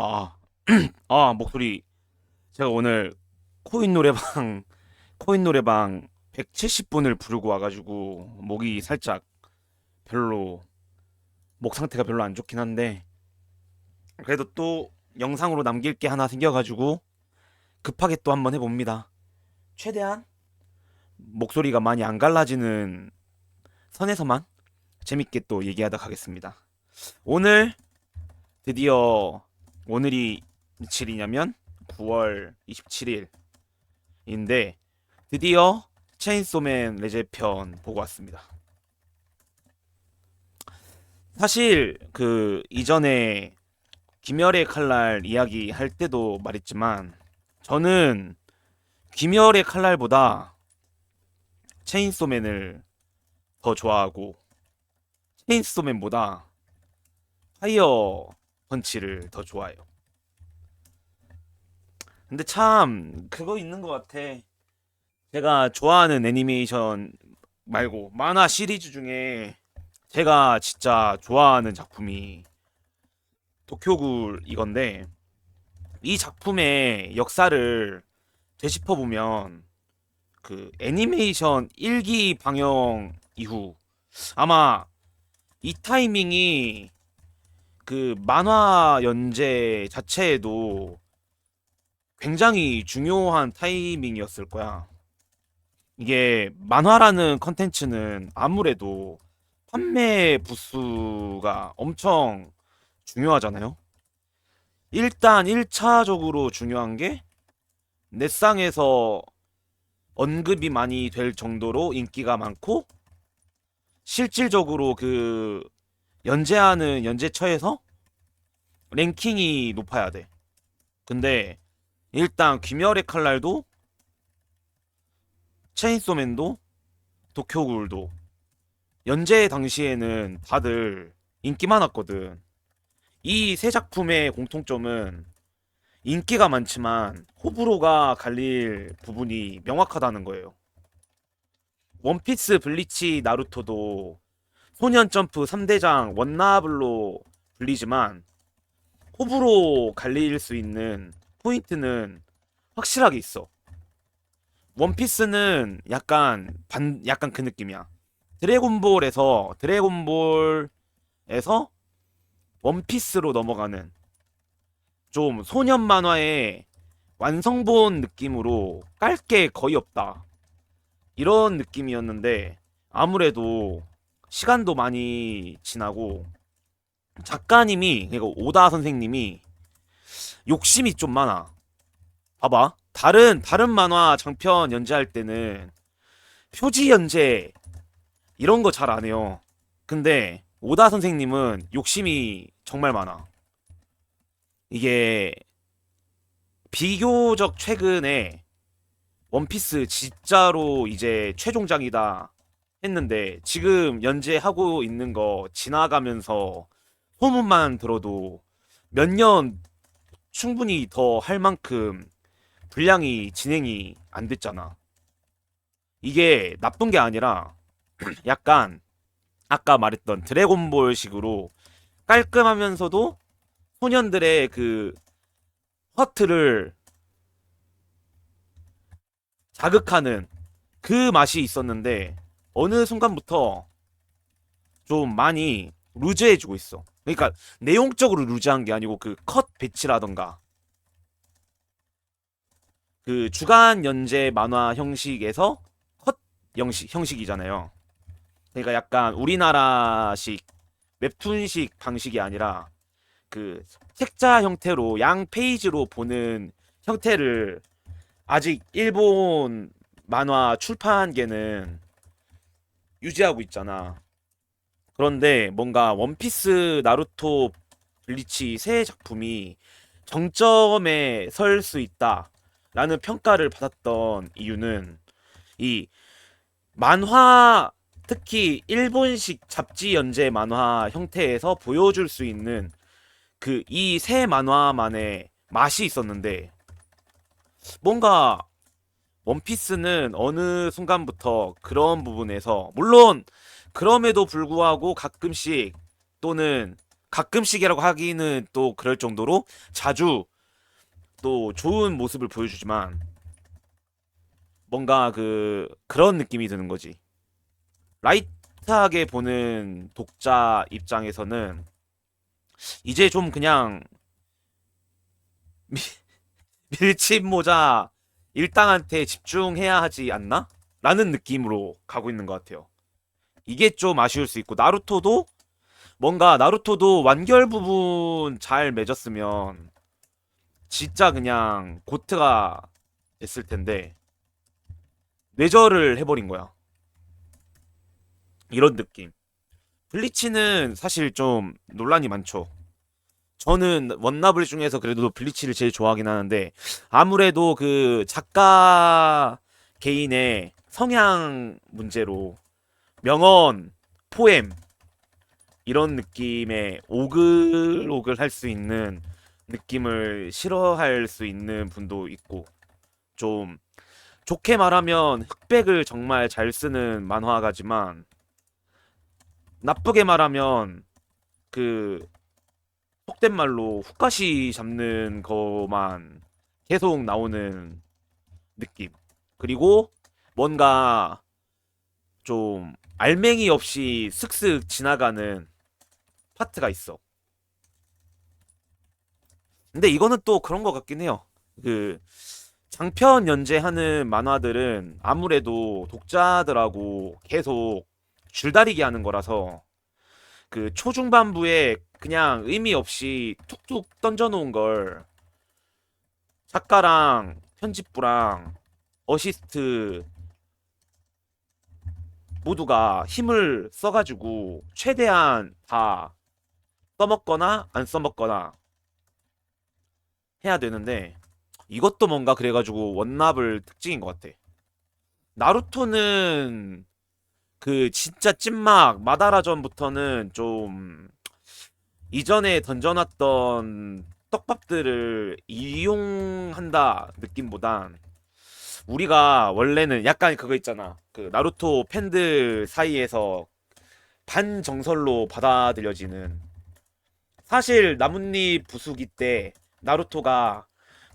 아, 목소리. 제가 오늘 코인 노래방, 코인 노래방 170분을 부르고 와가지고, 목이 살짝 별로, 목 상태가 별로 안 좋긴 한데, 그래도 또 영상으로 남길 게 하나 생겨가지고, 급하게 또 한번 해봅니다. 최대한 목소리가 많이 안 갈라지는 선에서만 재밌게 또 얘기하다 가겠습니다. 오늘 드디어, 오늘이 며칠이냐면, 9월 27일인데 드디어 체인소맨 레제편 보고 왔습니다. 사실 그 이전에 귀멸의 칼날 이야기 할 때도 말했지만 저는 귀멸의 칼날보다 체인소맨을 더 좋아하고 체인소맨보다 파이어 펀치를 더 좋아해요. 근데 참 그거 있는 것 같아. 제가 좋아하는 애니메이션 말고 만화 시리즈 중에 제가 진짜 좋아하는 작품이 도쿄굴 이건데, 이 작품의 역사를 되짚어 보면 그 애니메이션 1기 방영 이후 아마 이 타이밍이 그 만화 연재 자체에도 굉장히 중요한 타이밍이었을 거야. 이게 만화라는 컨텐츠는 아무래도 판매 부수가 엄청 중요하잖아요. 일단 1차적으로 중요한 게 넷상에서 언급이 많이 될 정도로 인기가 많고, 실질적으로 그 연재하는 연재처에서 랭킹이 높아야 돼. 근데 일단 귀멸의 칼날도 체인소맨도 도쿄굴도 연재 당시에는 다들 인기 많았거든. 이 세 작품의 공통점은 인기가 많지만 호불호가 갈릴 부분이 명확하다는 거예요. 원피스, 블리치, 나루토도 소년 점프 3대장 원나블로 불리지만 호불호 갈릴 수 있는 포인트는 확실하게 있어. 원피스는 약간 그 느낌이야. 드래곤볼에서 원피스로 넘어가는 좀 소년 만화의 완성본 느낌으로 깔 게 거의 없다, 이런 느낌이었는데, 아무래도 시간도 많이 지나고 작가님이, 그리고 오다 선생님이 욕심이 좀 많아. 봐봐, 다른 만화 장편 연재할 때는 표지 연재 이런 거 잘 안 해요. 근데 오다 선생님은 욕심이 정말 많아. 이게 비교적 최근에 원피스 진짜로 이제 최종장이다 했는데, 지금 연재하고 있는 거 지나가면서 소문만 들어도 몇 년 충분히 더 할 만큼 분량이 진행이 안 됐잖아. 이게 나쁜 게 아니라 약간 아까 말했던 드래곤볼 식으로 깔끔하면서도 소년들의 그 허트를 자극하는 그 맛이 있었는데, 어느 순간부터 좀 많이 루즈해지고 있어. 그러니까 내용적으로 루즈한 게 아니고 그 컷 배치라던가 그 주간 연재 만화 형식에서 컷 형식이잖아요. 그러니까 약간 우리나라식 웹툰식 방식이 아니라 그 책자 형태로 양 페이지로 보는 형태를 아직 일본 만화 출판계는 유지하고 있잖아. 그런데 뭔가 원피스, 나루토, 블리치 세 작품이 정점에 설 수 있다라는 평가를 받았던 이유는, 이 만화, 특히 일본식 잡지 연재 만화 형태에서 보여줄 수 있는 그 이 세 만화만의 맛이 있었는데, 뭔가 원피스는 어느 순간부터 그런 부분에서, 물론 그럼에도 불구하고 가끔씩 또는 가끔씩이라고 하기는 또 그럴 정도로 자주 또 좋은 모습을 보여주지만 뭔가 그런 느낌이 드는 거지. 라이트하게 보는 독자 입장에서는 이제 좀 그냥 미- 밀짚 모자 일당한테 집중해야 하지 않나? 라는 느낌으로 가고 있는 것 같아요. 이게 좀 아쉬울 수 있고 나루토도 뭔가 나루토도 완결 부분 잘 맺었으면 진짜 그냥 고트가 됐을 텐데 뇌절을 해버린 거야. 이런 느낌. 블리치는 사실 좀 논란이 많죠. 저는 원나블 중에서 그래도 블리치를 제일 좋아하긴 하는데 아무래도 그 작가 개인의 성향 문제로 명언, 포엠 이런 느낌의 오글오글 할 수 있는 느낌을 싫어할 수 있는 분도 있고 좀 좋게 말하면 흑백을 정말 잘 쓰는 만화가지만 나쁘게 말하면 그 속된 말로 훅가시 잡는 거만 계속 나오는 느낌. 그리고 뭔가 좀 알맹이 없이 슥슥 지나가는 파트가 있어. 근데 이거는 또 그런 것 같긴 해요. 그 장편 연재하는 만화들은 아무래도 독자들하고 계속 줄다리기 하는 거라서 그 초중반부에 그냥 의미 없이 툭툭 던져놓은 걸 작가랑 편집부랑 어시스트 모두가 힘을 써가지고 최대한 다 써먹거나 안 써먹거나 해야 되는데 이것도 뭔가 그래가지고 원나블 특징인 것 같아. 나루토는 그 진짜 찐막 마다라전부터는 좀 이전에 던져놨던 떡밥들을 이용한다 느낌보단 우리가 원래는 약간 그거 있잖아. 그 나루토 팬들 사이에서 반정설로 받아들여지는 사실 나뭇잎 부수기 때 나루토가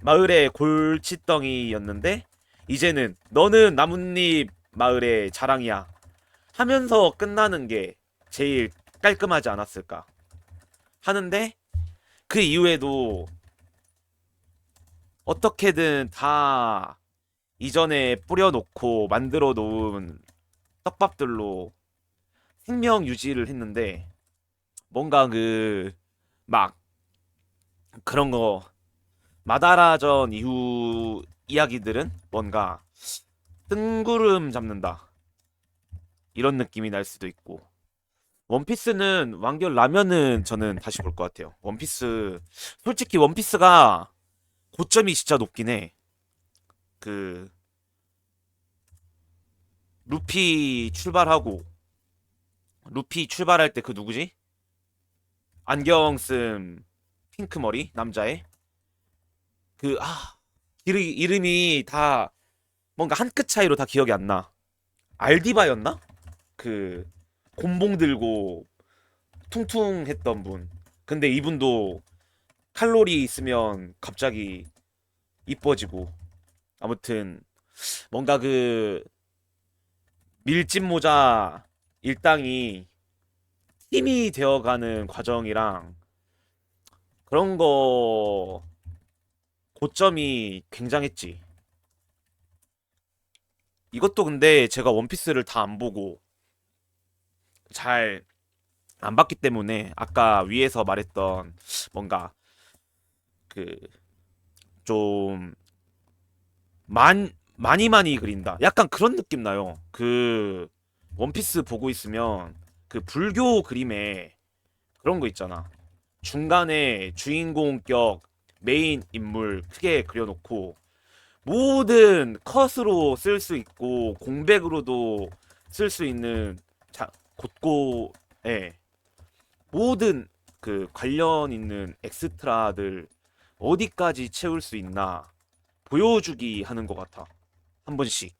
마을의 골칫덩이였는데 이제는 너는 나뭇잎 마을의 자랑이야 하면서 끝나는 게 제일 깔끔하지 않았을까 하는데 그 이후에도 어떻게든 다 이전에 뿌려놓고 만들어 놓은 떡밥들로 생명 유지를 했는데 뭔가 막 그런 거 마다라전 이후 이야기들은 뭔가 뜬구름 잡는다 이런 느낌이 날 수도 있고 원피스는 완결 나면은 저는 다시 볼 것 같아요. 원피스 솔직히 원피스가 고점이 진짜 높긴 해. 그 루피 출발하고 루피 출발할 때 그 누구지? 안경 쓴 핑크 머리 남자애 그 이름이 다 뭔가 한 끗 차이로 다 기억이 안 나. 알디바였나? 그 곤봉 들고 퉁퉁했던 분. 근데 이분도 칼로리 있으면 갑자기 이뻐지고 아무튼 뭔가 그 밀짚 모자 일당이 힘이 되어가는 과정이랑 그런 거 고점이 굉장했지. 이것도 근데 제가 원피스를 다 안 보고 잘 안 봤기 때문에 아까 위에서 말했던 뭔가 그 좀 많이 그린다. 약간 그런 느낌 나요. 그 원피스 보고 있으면 그 불교 그림에 그런 거 있잖아. 중간에 주인공격 메인 인물 크게 그려놓고 모든 컷으로 쓸 수 있고 공백으로도 쓸 수 있는 곳곳에 모든 그 관련 있는 엑스트라들 어디까지 채울 수 있나 보여주기 하는 것 같아. 한 번씩.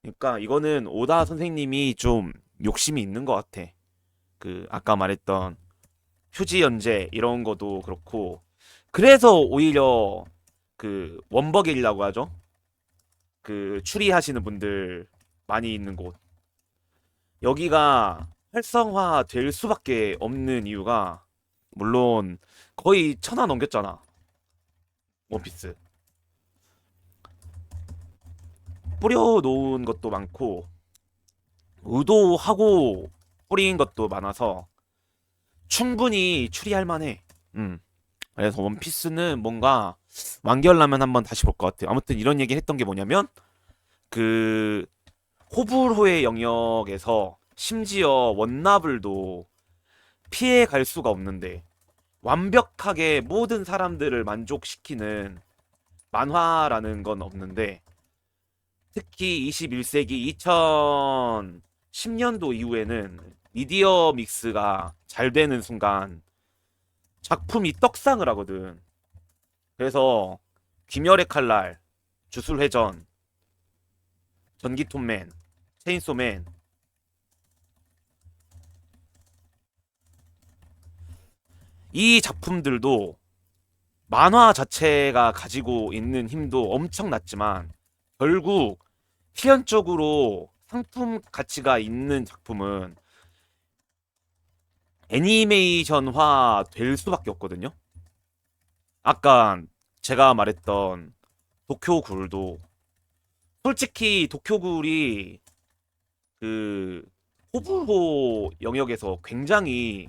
그러니까 이거는 오다 선생님이 좀 욕심이 있는 것 같아. 그 아까 말했던 표지 연재 이런 것도 그렇고 그래서 오히려 그 원버길이라고 하죠. 그 추리하시는 분들 많이 있는 곳. 여기가 활성화 될 수밖에 없는 이유가 물론 거의 1000화 넘겼잖아. 원피스. 뿌려놓은 것도 많고 의도하고 뿌린 것도 많아서 충분히 추리할 만해. 그래서 원피스는 뭔가 완결나면 한번 다시 볼 것 같아요. 아무튼 이런 얘기 했던 게 뭐냐면 그 호불호의 영역에서 심지어 원나블도 피해 갈 수가 없는데 완벽하게 모든 사람들을 만족시키는 만화라는 건 없는데 특히 21세기 2010년도 이후에는 미디어 믹스가 잘 되는 순간 작품이 떡상을 하거든. 그래서 귀멸의 칼날, 주술회전, 전기톱맨, 체인소맨 이 작품들도 만화 자체가 가지고 있는 힘도 엄청났지만 결국 필연적으로 상품 가치가 있는 작품은 애니메이션화 될 수밖에 없거든요. 아까 제가 말했던 도쿄굴도 솔직히 도쿄굴이 그 호불호 영역에서 굉장히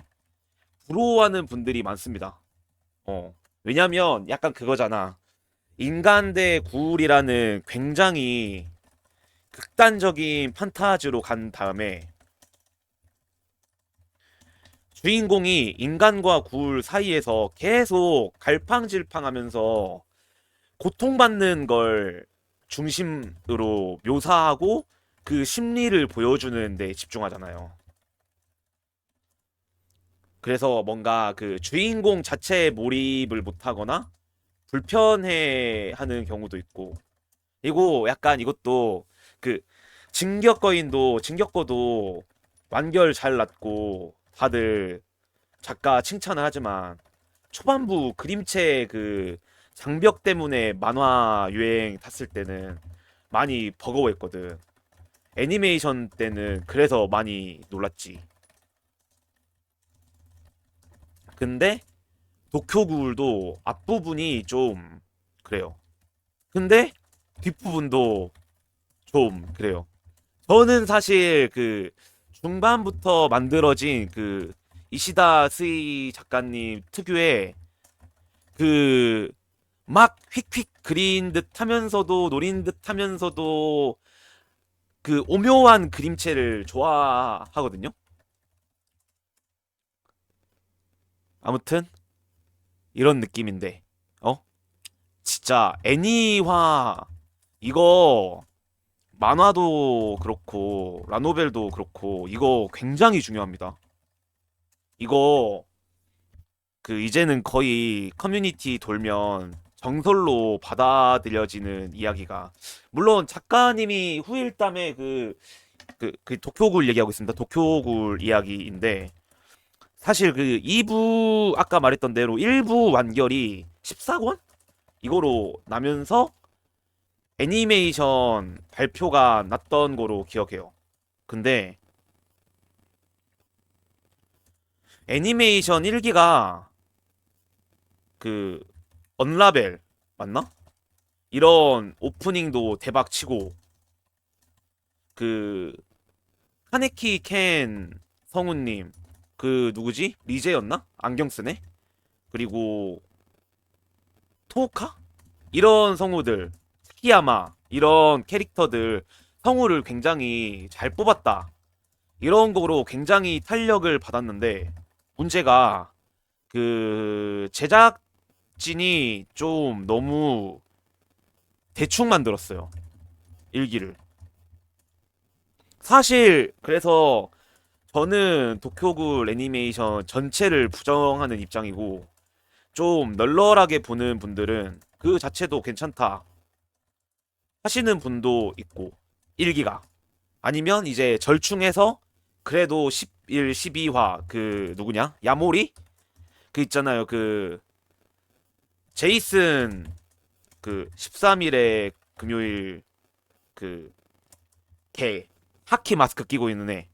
부러워하는 분들이 많습니다. 왜냐면 약간 그거잖아. 인간 대 굴이라는 굉장히 극단적인 판타지로 간 다음에 주인공이 인간과 굴 사이에서 계속 갈팡질팡하면서 고통받는 걸 중심으로 묘사하고 그 심리를 보여주는 데 집중하잖아요. 그래서 뭔가 그 주인공 자체에 몰입을 못하거나 불편해 하는 경우도 있고. 그리고 약간 이것도 그 진격거도 완결 잘 났고 다들 작가 칭찬을 하지만 초반부 그림체 그 장벽 때문에 만화 유행 탔을 때는 많이 버거워했거든. 애니메이션 때는 그래서 많이 놀랐지. 근데 도쿄굴도 앞부분이 좀 그래요. 근데 뒷부분도 좀 그래요. 저는 사실 그 중반부터 만들어진 그 이시다 스이 작가님 특유의 그 막 휙휙 그린 듯 하면서도 노린 듯 하면서도 그 오묘한 그림체를 좋아하거든요. 아무튼 이런 느낌인데 진짜 애니화 이거 만화도 그렇고 라노벨도 그렇고 이거 굉장히 중요합니다. 이거 그 이제는 거의 커뮤니티 돌면 정설로 받아들여지는 이야기가 물론 작가님이 후일담에 그 도쿄굴 얘기하고 있습니다. 도쿄굴 이야기인데 사실 그 2부 아까 말했던 대로 1부 완결이 14권 이거로 나면서 애니메이션 발표가 났던 거로 기억해요. 근데 애니메이션 1기가 그 언라벨 맞나? 이런 오프닝도 대박 치고 그 카네키 켄 성우님 그 누구지? 리제였나? 안경 쓰네? 그리고 토오카? 이런 성우들 스키야마 이런 캐릭터들 성우를 굉장히 잘 뽑았다. 이런 거로 굉장히 탄력을 받았는데 문제가 그 제작진이 좀 너무 대충 만들었어요. 일기를. 사실 그래서 저는 도쿄굴 애니메이션 전체를 부정하는 입장이고 좀 널널하게 보는 분들은 그 자체도 괜찮다 하시는 분도 있고 1기가 아니면 이제 절충해서 그래도 11, 12화 그 누구냐? 야모리? 그 있잖아요. 그 제이슨 그 13일에 금요일 그 걔 하키 마스크 끼고 있는 애.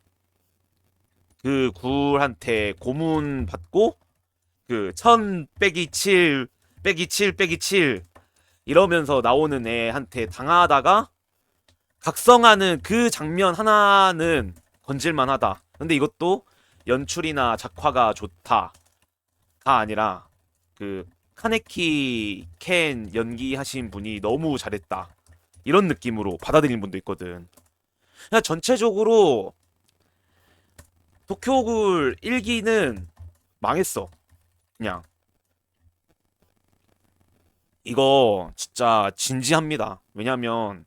그 굴한테 고문 받고 그 1000 빼기 7 빼기 7 빼기 7 이러면서 나오는 애한테 당하다가 각성하는 그 장면 하나는 건질만 하다. 근데 이것도 연출이나 작화가 좋다가 아니라 그 카네키 켄 연기하신 분이 너무 잘했다. 이런 느낌으로 받아들이는 분도 있거든. 그냥 전체적으로 도쿄굴 1기는 망했어. 그냥 이거 진짜 진지합니다. 왜냐면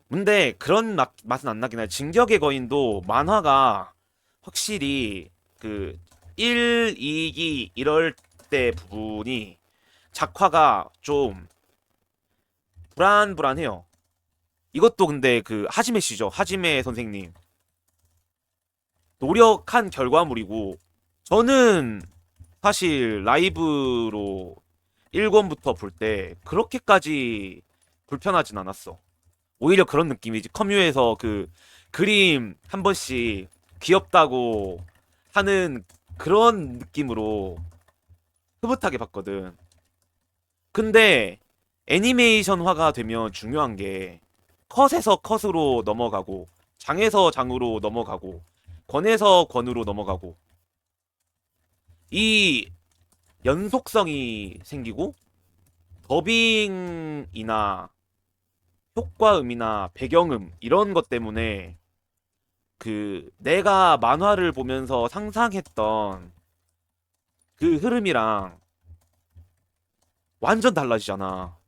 근데 그런 맛은 안 나긴 해. 진격의 거인도 만화가 확실히 그 1, 2기 이럴 때 부분이 작화가 좀 불안불안해요. 이것도 근데 그 하지메 씨죠. 하지메 선생님. 노력한 결과물이고 저는 사실 라이브로 1권부터 볼 때 그렇게까지 불편하진 않았어. 오히려 그런 느낌이지. 커뮤에서 그 그림 한 번씩 귀엽다고 하는 그런 느낌으로 흐뭇하게 봤거든. 근데 애니메이션화가 되면 중요한 게 컷에서 컷으로 넘어가고 장에서 장으로 넘어가고 권에서 권으로 넘어가고 이 연속성이 생기고 더빙이나 효과음이나 배경음 이런 것 때문에 그 내가 만화를 보면서 상상했던 그 흐름이랑 완전 달라지잖아.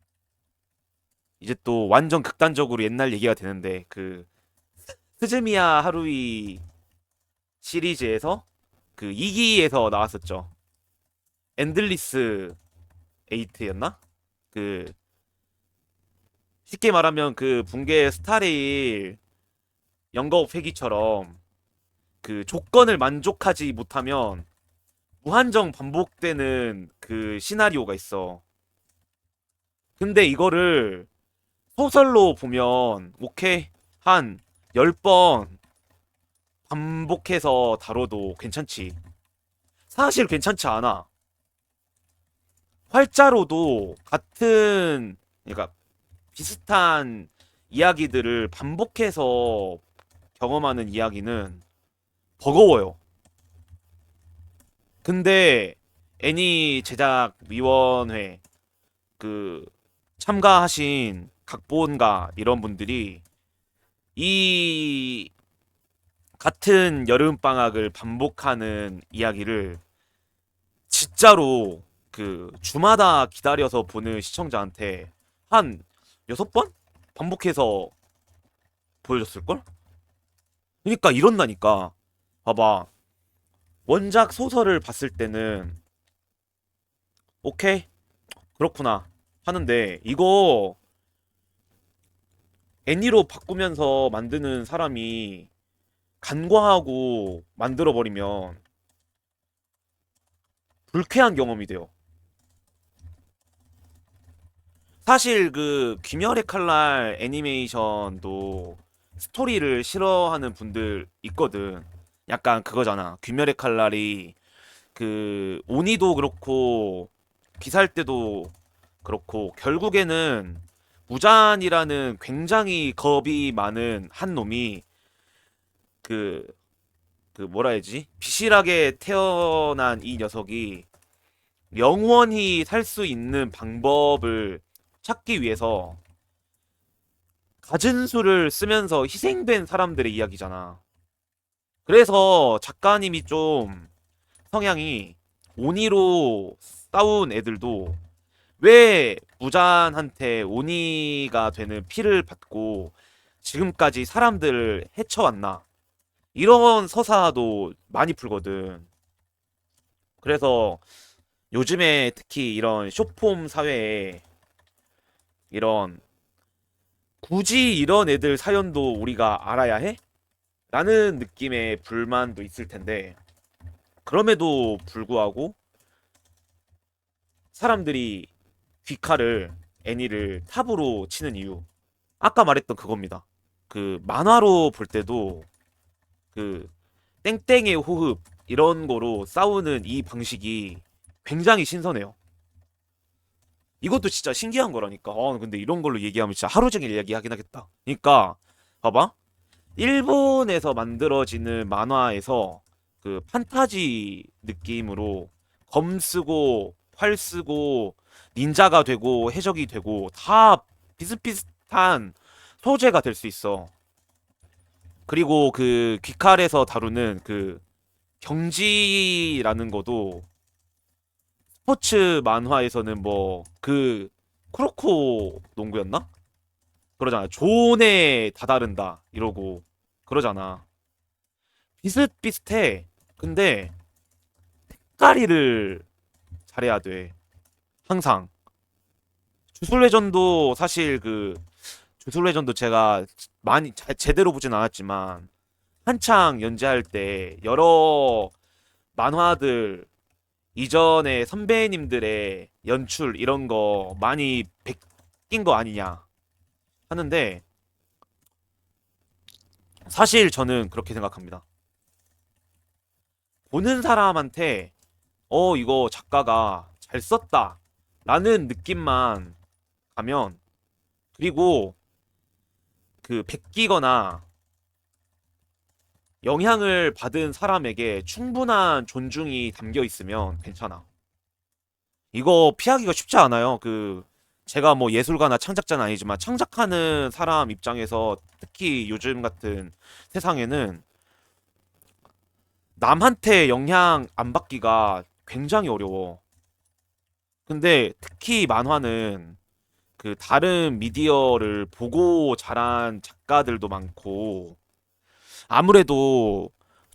이제 또 완전 극단적으로 옛날 얘기가 되는데 그 스즈미야 하루이 시리즈에서 그 2기에서 나왔었죠. 엔들리스 에이트였나? 그 쉽게 말하면 그 붕괴 스타레일 영겁 회기처럼 그 조건을 만족하지 못하면 무한정 반복되는 그 시나리오가 있어. 근데 이거를 소설로 보면 오케이 한 10번 반복해서 다뤄도 괜찮지. 사실 괜찮지 않아. 활자로도 같은 그러니까 비슷한 이야기들을 반복해서 경험하는 이야기는 버거워요. 근데 애니 제작위원회 그 참가하신 각본가 이런 분들이 이 같은 여름방학을 반복하는 이야기를 진짜로 그 주마다 기다려서 보는 시청자한테 한 6번? 반복해서 보여줬을걸? 그러니까 이런다니까. 봐봐. 원작 소설을 봤을 때는 오케이 그렇구나 하는데 이거 애니로 바꾸면서 만드는 사람이 간과하고 만들어버리면 불쾌한 경험이 돼요. 사실 그 귀멸의 칼날 애니메이션도 스토리를 싫어하는 분들 있거든. 약간 그거잖아. 귀멸의 칼날이 그 오니도 그렇고 비살 때도 그렇고 결국에는 무잔이라는 굉장히 겁이 많은 한 놈이 그 뭐라 해야지? 비실하게 태어난 이 녀석이 영원히 살 수 있는 방법을 찾기 위해서 갖은 수를 쓰면서 희생된 사람들의 이야기잖아. 그래서 작가님이 좀 성향이 오니로 싸운 애들도 왜 무잔한테 오니가 되는 피를 받고 지금까지 사람들을 해쳐왔나? 이런 서사도 많이 풀거든. 그래서 요즘에 특히 이런 쇼폼 사회에 이런 굳이 이런 애들 사연도 우리가 알아야 해? 라는 느낌의 불만도 있을 텐데 그럼에도 불구하고 사람들이 귀칼을 애니를 탑으로 치는 이유. 아까 말했던 그겁니다. 그 만화로 볼 때도 그 땡땡의 호흡 이런 거로 싸우는 이 방식이 굉장히 신선해요. 이것도 진짜 신기한 거라니까. 근데 이런 걸로 얘기하면 진짜 하루 종일 얘기하긴 하겠다. 그러니까 봐봐. 일본에서 만들어지는 만화에서 그 판타지 느낌으로 검 쓰고 활 쓰고 닌자가 되고 해적이 되고 다 비슷비슷한 소재가 될 수 있어. 그리고 그 귀칼에서 다루는 그 경지라는 것도 스포츠 만화에서는 뭐 그 쿠로코 농구였나? 그러잖아. 존에 다다른다 이러고 그러잖아. 비슷비슷해. 근데 색깔이를 잘해야 돼. 항상. 주술회전도 사실 그 주술회전도 제가 많이 제대로 보진 않았지만 한창 연재할 때 여러 만화들 이전에 선배님들의 연출 이런 거 많이 베낀 거 아니냐 하는데 사실 저는 그렇게 생각합니다. 보는 사람한테 이거 작가가 잘 썼다 라는 느낌만 가면 그리고 그 베끼거나 영향을 받은 사람에게 충분한 존중이 담겨 있으면 괜찮아. 이거 피하기가 쉽지 않아요. 제가 뭐 예술가나 창작자는 아니지만 창작하는 사람 입장에서 특히 요즘 같은 세상에는 남한테 영향 안 받기가 굉장히 어려워. 근데 특히 만화는 그 다른 미디어를 보고 자란 작가들도 많고 아무래도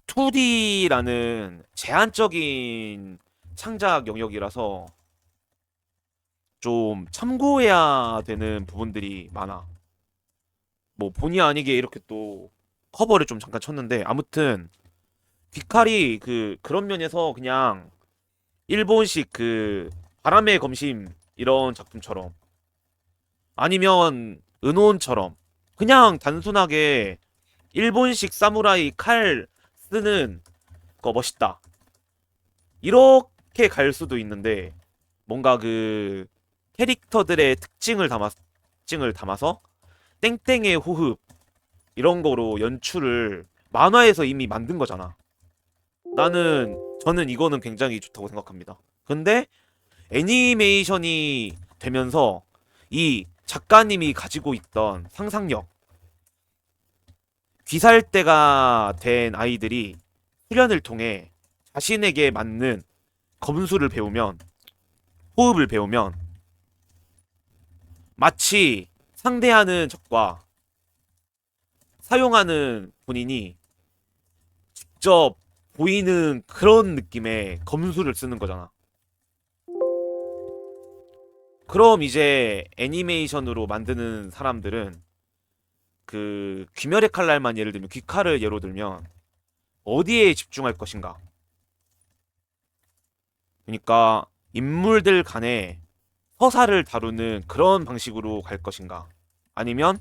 2D라는 제한적인 창작 영역이라서 좀 참고해야 되는 부분들이 많아. 뭐 본의 아니게 이렇게 또 커버를 좀 잠깐 쳤는데 아무튼 귀칼이 그런 면에서 그냥 일본식 그 바람의 검심 이런 작품처럼 아니면 은혼처럼 그냥 단순하게 일본식 사무라이 칼 쓰는 거 멋있다. 이렇게 갈 수도 있는데 뭔가 그 캐릭터들의 특징을 담아서 땡땡의 호흡 이런 거로 연출을 만화에서 이미 만든 거잖아. 저는 이거는 굉장히 좋다고 생각합니다. 근데 애니메이션이 되면서 이 작가님이 가지고 있던 상상력, 귀살대가 된 아이들이 훈련을 통해 자신에게 맞는 검수를 배우면, 호흡을 배우면 마치 상대하는 적과 사용하는 본인이 직접 보이는 그런 느낌의 검수를 쓰는 거잖아. 그럼 이제 애니메이션으로 만드는 사람들은 그 귀멸의 칼날만 예를 들면 귀칼을 예로 들면 어디에 집중할 것인가? 그러니까 인물들 간의 서사를 다루는 그런 방식으로 갈 것인가? 아니면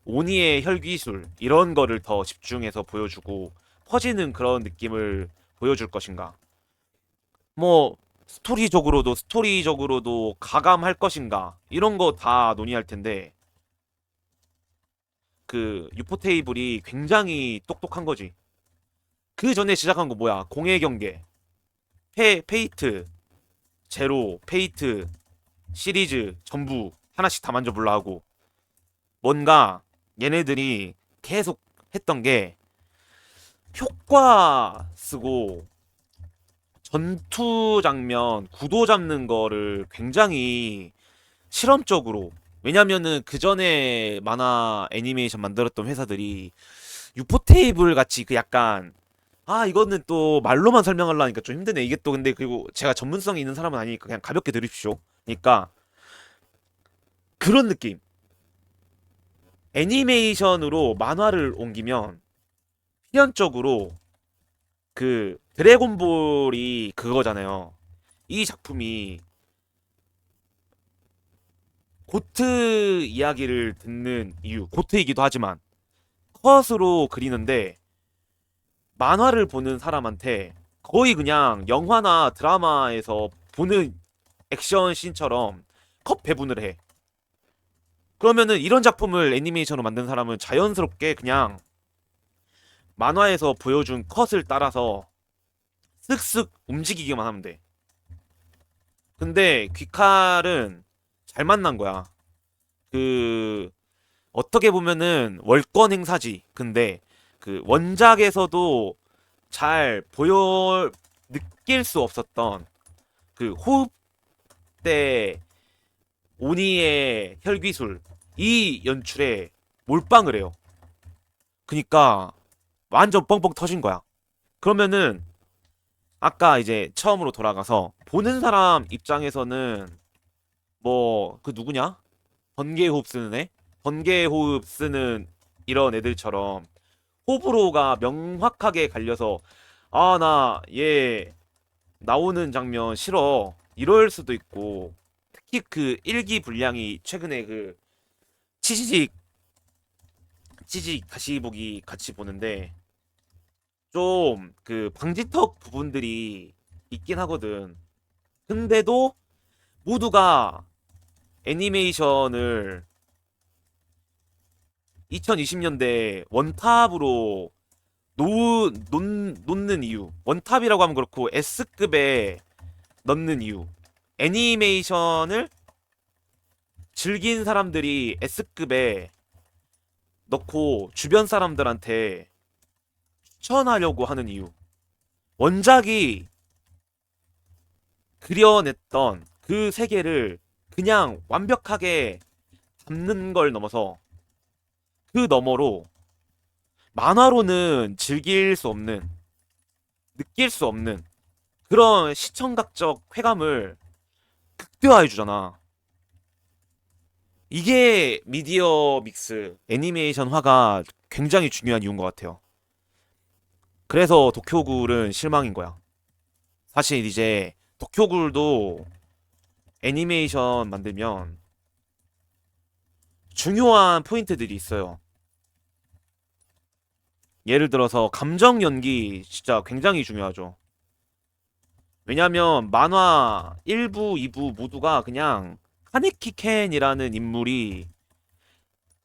오니의 혈기술 이런 거를 더 집중해서 보여주고 퍼지는 그런 느낌을 보여줄 것인가? 뭐 스토리적으로도 가감할 것인가? 이런 거 다 논의할 텐데 그 유포 테이블이 굉장히 똑똑한 거지. 그 전에 시작한 거 뭐야? 공의 경계, 페이트, 제로, 페이트 시리즈 전부 하나씩 다 만져볼라 하고 뭔가 얘네들이 계속 했던 게 효과 쓰고 전투 장면 구도 잡는 거를 굉장히 실험적으로 왜냐면은 그 전에 만화 애니메이션 만들었던 회사들이 유포 테이블 같이 그 약간 이거는 또 말로만 설명하려니까 좀 힘드네 이게 또 근데 그리고 제가 전문성이 있는 사람은 아니니까 그냥 가볍게 들으십시오. 그러니까 그런 느낌 애니메이션으로 만화를 옮기면 필연적으로 그 드래곤볼이 그거잖아요. 이 작품이 고트 이야기를 듣는 이유, 고트이기도 하지만 컷으로 그리는데 만화를 보는 사람한테 거의 그냥 영화나 드라마에서 보는 액션 씬처럼 컷 배분을 해. 그러면은 이런 작품을 애니메이션으로 만든 사람은 자연스럽게 그냥 만화에서 보여준 컷을 따라서 쓱쓱 움직이기만 하면 돼. 근데 귀칼은 잘 만난 거야. 그 어떻게 보면은 월권 행사지. 근데 그 원작에서도 잘 보여 느낄 수 없었던 그 호흡 때 오니의 혈기술 이 연출에 몰빵을 해요. 그니까 완전 뻥뻥 터진 거야. 그러면은 아까 이제 처음으로 돌아가서 보는 사람 입장에서는 뭐 그 누구냐? 번개호흡 쓰는 애? 번개호흡 쓰는 이런 애들처럼 호불호가 명확하게 갈려서 아 나 얘 나오는 장면 싫어 이럴 수도 있고 특히 그 일기 분량이 최근에 그 치지직 치지직 다시 보기 같이 보는데 좀 그 방지턱 부분들이 있긴 하거든. 근데도 모두가 애니메이션을 2020년대 원탑으로 놓는 이유. 원탑이라고 하면 그렇고 S급에 넣는 이유. 애니메이션을 즐긴 사람들이 S급에 넣고 주변 사람들한테 추천하려고 하는 이유. 원작이 그려냈던 그 세계를 그냥 완벽하게 담는 걸 넘어서 그 너머로 만화로는 즐길 수 없는, 느낄 수 없는 그런 시청각적 쾌감을 극대화해 주잖아. 이게 미디어 믹스, 애니메이션화가 굉장히 중요한 이유인 것 같아요. 그래서 도쿄굴은 실망인 거야. 사실 이제 도쿄굴도 애니메이션 만들면 중요한 포인트들이 있어요. 예를 들어서 감정 연기 진짜 굉장히 중요하죠. 왜냐면 만화 1부, 2부 모두가 그냥 카네키 켄이라는 인물이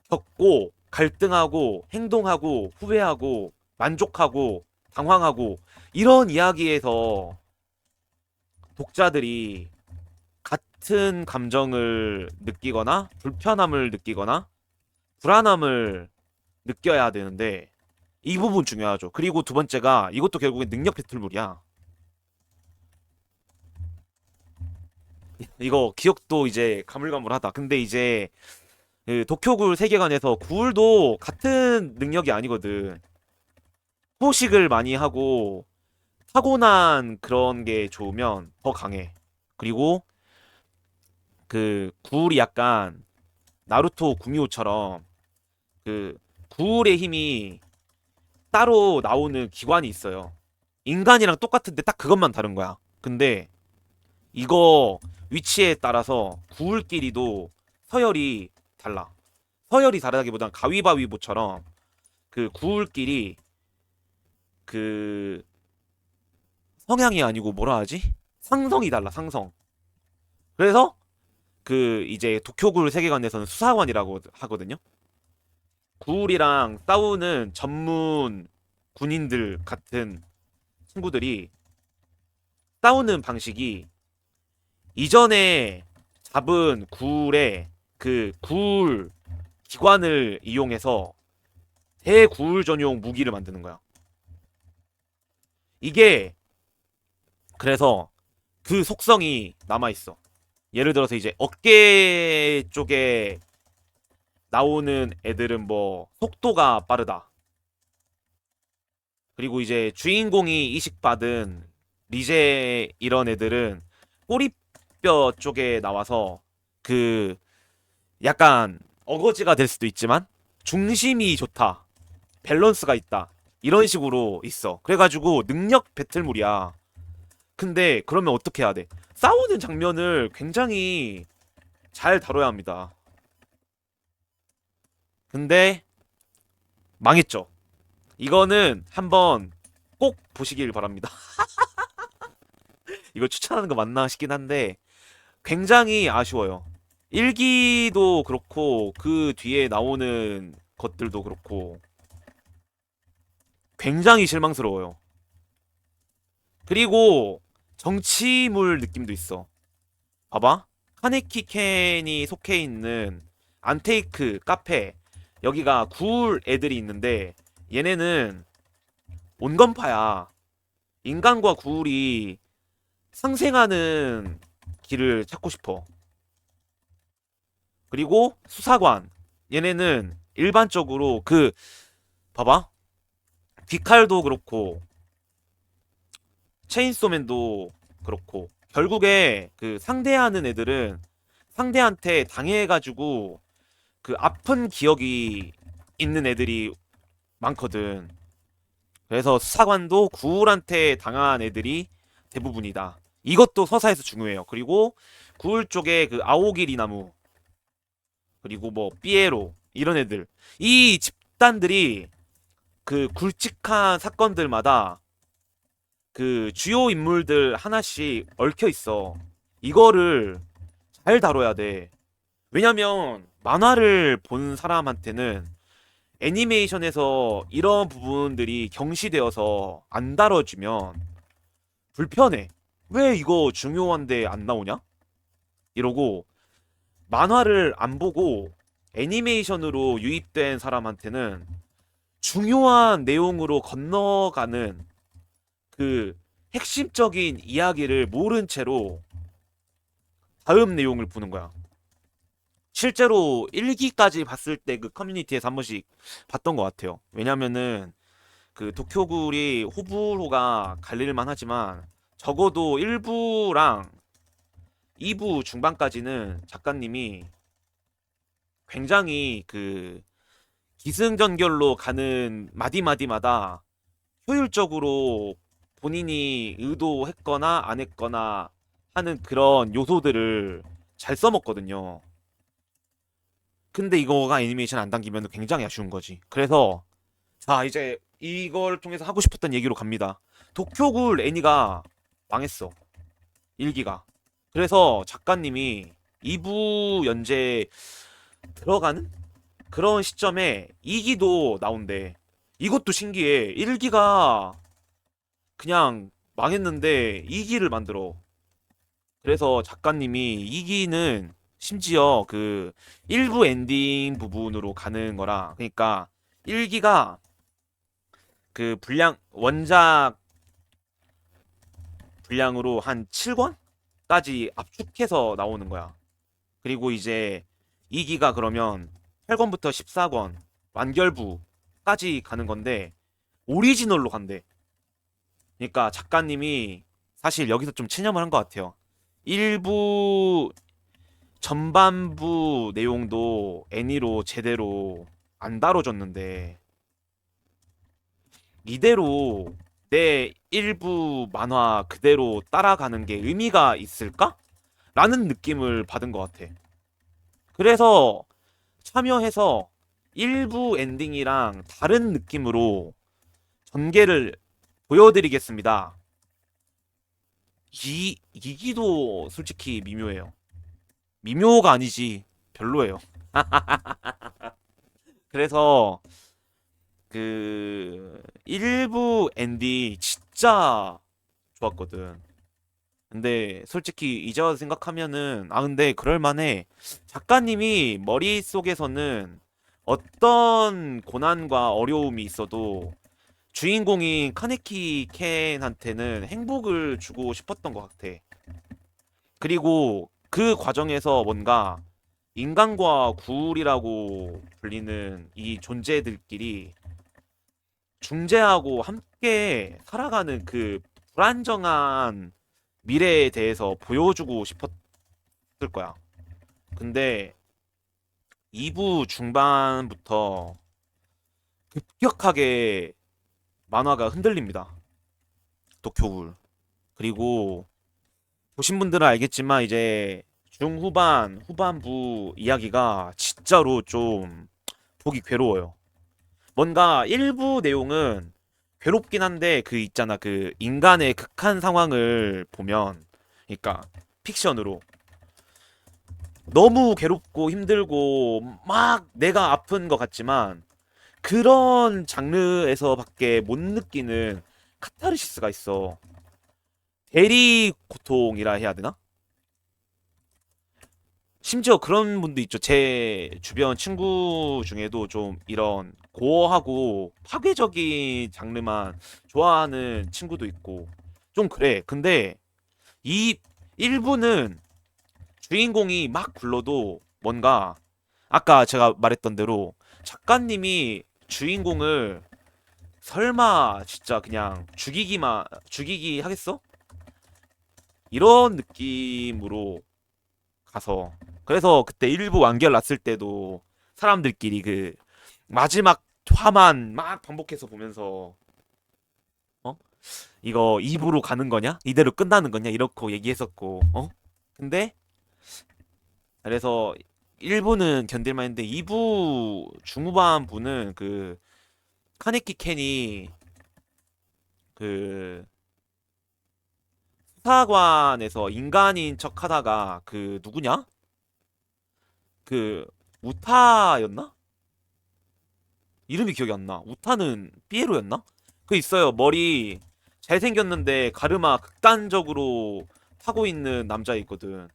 겪고 갈등하고 행동하고 후회하고 만족하고 당황하고 이런 이야기에서 독자들이 같은 감정을 느끼거나 불편함을 느끼거나 불안함을 느껴야 되는데 이 부분 중요하죠. 그리고 두 번째가 이것도 결국엔 능력 배틀물이야. 이거 기억도 이제 가물가물하다. 근데 이제 그 도쿄굴 세계관에서 굴도 같은 능력이 아니거든. 포식을 많이 하고 타고난 그런 게 좋으면 더 강해. 그리고 그 굴이 약간 나루토 구미호처럼 그 굴의 힘이 따로 나오는 기관이 있어요. 인간이랑 똑같은데 딱 그것만 다른 거야. 근데 이거 위치에 따라서 굴끼리도 서열이 달라. 서열이 다르다기보단 가위바위보처럼 그 굴끼리 그 성향이 아니고 뭐라 하지? 상성이 달라, 상성. 그래서 그 이제 도쿄굴 세계관에서는 수사관이라고 하거든요. 굴이랑 싸우는 전문 군인들 같은 친구들이 싸우는 방식이 이전에 잡은 굴의 그 굴 기관을 이용해서 대굴 전용 무기를 만드는 거야. 이게 그래서 그 속성이 남아있어. 예를 들어서 이제 어깨 쪽에 나오는 애들은 뭐 속도가 빠르다. 그리고 이제 주인공이 이식받은 리제 이런 애들은 꼬리뼈 쪽에 나와서 그 약간 어거지가 될 수도 있지만 중심이 좋다. 밸런스가 있다. 이런 식으로 있어. 그래가지고 능력 배틀물이야. 근데 그러면 어떻게 해야 돼? 싸우는 장면을 굉장히 잘 다뤄야 합니다. 근데 망했죠. 이거는 한번 꼭 보시길 바랍니다. 이거 추천하는 거 맞나 싶긴 한데 굉장히 아쉬워요. 일기도 그렇고 그 뒤에 나오는 것들도 그렇고 굉장히 실망스러워요. 그리고 정치물 느낌도 있어. 봐봐. 카네키 켄이 속해 있는 안테이크 카페. 여기가 구울 애들이 있는데 얘네는 온건파야. 인간과 구울이 상생하는 길을 찾고 싶어. 그리고 수사관. 얘네는 일반적으로 봐봐. 귀칼도 그렇고 체인소맨도 그렇고 결국에 그 상대하는 애들은 상대한테 당해가지고 그 아픈 기억이 있는 애들이 많거든. 그래서 수사관도 구울한테 당한 애들이 대부분이다. 이것도 서사에서 중요해요. 그리고 구울 쪽에 그 아오기리 나무 그리고 뭐 삐에로 이런 애들 이 집단들이 그 굵직한 사건들마다 그 주요 인물들 하나씩 얽혀 있어. 이거를 잘 다뤄야 돼. 왜냐면 만화를 본 사람한테는 애니메이션에서 이런 부분들이 경시되어서 안 다뤄지면 불편해. 왜 이거 중요한데 안 나오냐? 이러고 만화를 안 보고 애니메이션으로 유입된 사람한테는 중요한 내용으로 건너가는 그 핵심적인 이야기를 모른 채로 다음 내용을 보는 거야. 실제로 1기까지 봤을 때 그 커뮤니티에서 한 번씩 봤던 것 같아요. 왜냐면은 그 도쿄굴이 호불호가 갈릴만 하지만 적어도 1부랑 2부 중반까지는 작가님이 굉장히 그 기승전결로 가는 마디마디마다 효율적으로 본인이 의도했거나 안 했거나 하는 그런 요소들을 잘 써먹거든요. 근데 이거가 애니메이션 안 당기면 굉장히 아쉬운 거지. 그래서 자 이제 이걸 통해서 하고 싶었던 얘기로 갑니다. 도쿄굴 애니가 망했어. 1기가. 그래서 작가님이 2부 연재 들어가는 그런 시점에 2기도 나온대. 이것도 신기해. 1기가 그냥 망했는데 2기를 만들어. 그래서 작가님이 2기는 심지어 그 1부 엔딩 부분으로 가는 거라. 그러니까 1기가 그 분량 원작 분량으로 한 7권까지 압축해서 나오는 거야. 그리고 이제 2기가 그러면 8권부터 14권 완결부까지 가는 건데 오리지널로 간대. 그러니까 작가님이 사실 여기서 좀 체념을 한 것 같아요. 일부 전반부 내용도 애니로 제대로 안 다뤄줬는데 이대로 내 일부 만화 그대로 따라가는 게 의미가 있을까? 라는 느낌을 받은 것 같아. 그래서 참여해서 일부 엔딩이랑 다른 느낌으로 전개를 보여드리겠습니다. 이기도 솔직히 미묘해요. 미묘가 아니지. 별로예요. 그래서 그 일부 엔딩 진짜 좋았거든. 근데 솔직히 이제 와서 생각하면은 근데 그럴만해. 작가님이 머릿속에서는 어떤 고난과 어려움이 있어도 주인공인 카네키 켄한테는 행복을 주고 싶었던 것 같아. 그리고 그 과정에서 뭔가 인간과 구울이라고 불리는 이 존재들끼리 중재하고 함께 살아가는 그 불안정한 미래에 대해서 보여주고 싶었을 거야. 근데 2부 중반부터 급격하게 만화가 흔들립니다. 도쿄굴. 그리고 보신 분들은 알겠지만 이제 중후반, 후반부 이야기가 진짜로 좀 보기 괴로워요. 뭔가 일부 내용은 괴롭긴 한데 그 있잖아 그 인간의 극한 상황을 보면 그러니까 픽션으로 너무 괴롭고 힘들고 막 내가 아픈 것 같지만 그런 장르에서밖에 못 느끼는 카타르시스가 있어. 대리 고통이라 해야 되나? 심지어 그런 분도 있죠. 제 주변 친구 중에도 좀 이런 고어하고 파괴적인 장르만 좋아하는 친구도 있고 좀 그래. 근데 이 일부는 주인공이 막 불러도 뭔가 아까 제가 말했던 대로 작가님이 주인공을 설마 진짜 그냥 죽이기 하겠어? 이런 느낌으로 가서 그래서 그때 일부 완결 났을 때도 사람들끼리 그 마지막 화만 막 반복해서 보면서 어? 이거 2부로 가는 거냐? 이대로 끝나는 거냐? 이렇게 얘기했었고 근데 그래서 1부는 견딜만 했는데 2부 중후반부는 그 카네키 켄이 그 수사관에서 인간인 척 하다가 그 누구냐? 그 우타였나? 이름이 기억이 안 나. 우타는 삐에로였나? 그 있어요. 머리 잘생겼는데 가르마 극단적으로 타고 있는 남자 있거든.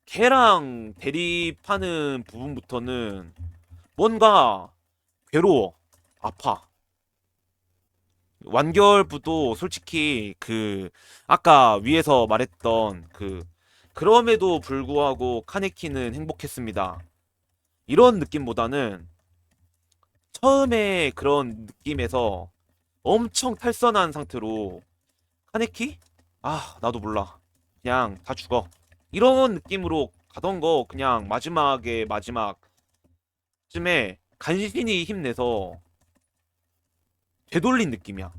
걔랑 대립하는 부분부터는 뭔가 괴로워. 아파. 완결부도 솔직히 그 아까 위에서 말했던 그 그럼에도 불구하고 카네키는 행복했습니다. 이런 느낌보다는 처음에 그런 느낌에서 엄청 탈선한 상태로 카네키? 아, 나도 몰라. 그냥 다 죽어. 이런 느낌으로 가던 거 그냥 마지막쯤에 간신히 힘내서 되돌린 느낌이야.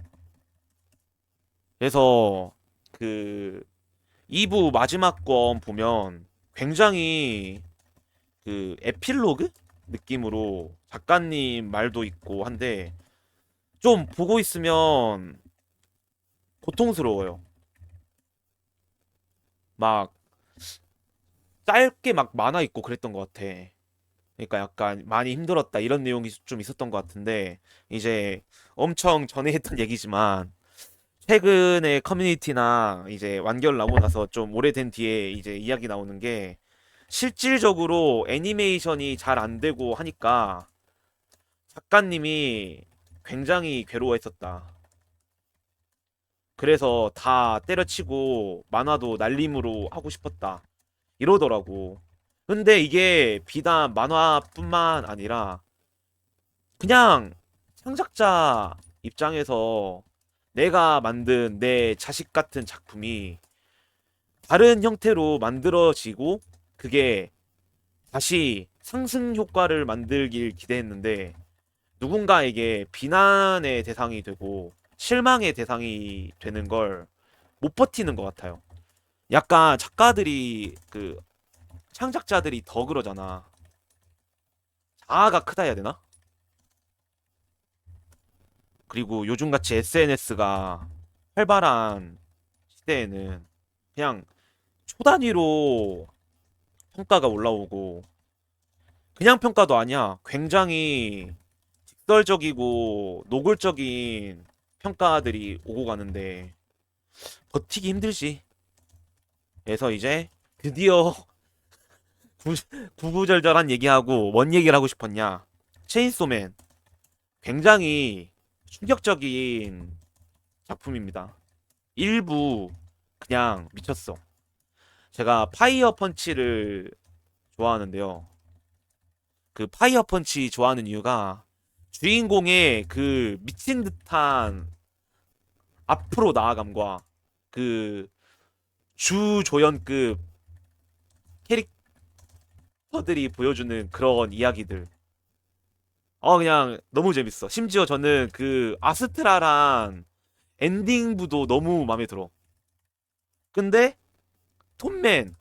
그래서 그 2부 마지막 권 보면 굉장히 그 에필로그 느낌으로 작가님 말도 있고 한데 좀 보고 있으면 고통스러워요. 막 짧게 막 만화 있고 그랬던 것 같아. 그러니까 약간 많이 힘들었다 이런 내용이 좀 있었던 것 같은데 이제 엄청 전에 했던 얘기지만 최근에 커뮤니티나 이제 완결 나오고 나서 좀 오래된 뒤에 이제 이야기 나오는 게 실질적으로 애니메이션이 잘 안 되고 하니까 작가님이 굉장히 괴로워했었다. 그래서 다 때려치고 만화도 날림으로 하고 싶었다. 이러더라고. 근데 이게 비단 만화뿐만 아니라 그냥 창작자 입장에서 내가 만든 내 자식 같은 작품이 다른 형태로 만들어지고 그게 다시 상승 효과를 만들길 기대했는데 누군가에게 비난의 대상이 되고 실망의 대상이 되는 걸 못 버티는 것 같아요. 약간 작가들이 그 창작자들이 더 그러잖아. 자아가 크다 해야 되나? 그리고 요즘같이 SNS가 활발한 시대에는 그냥 초단위로 평가가 올라오고 그냥 평가도 아니야. 굉장히 직설적이고 노골적인 평가들이 오고 가는데 버티기 힘들지. 그래서 이제 드디어 구, 구구절절한 얘기하고 뭔 얘기를 하고 싶었냐. 체인소맨 굉장히 충격적인 작품입니다. 일부 그냥 미쳤어. 제가 파이어 펀치를 좋아하는데요. 그 파이어 펀치 좋아하는 이유가 주인공의 그 미친 듯한 앞으로 나아감과 그 주조연급 캐릭터들이 보여주는 그런 이야기들. 그냥 너무 재밌어. 심지어 저는 그 아스트라란 엔딩부도 너무 마음에 들어. 근데 톰맨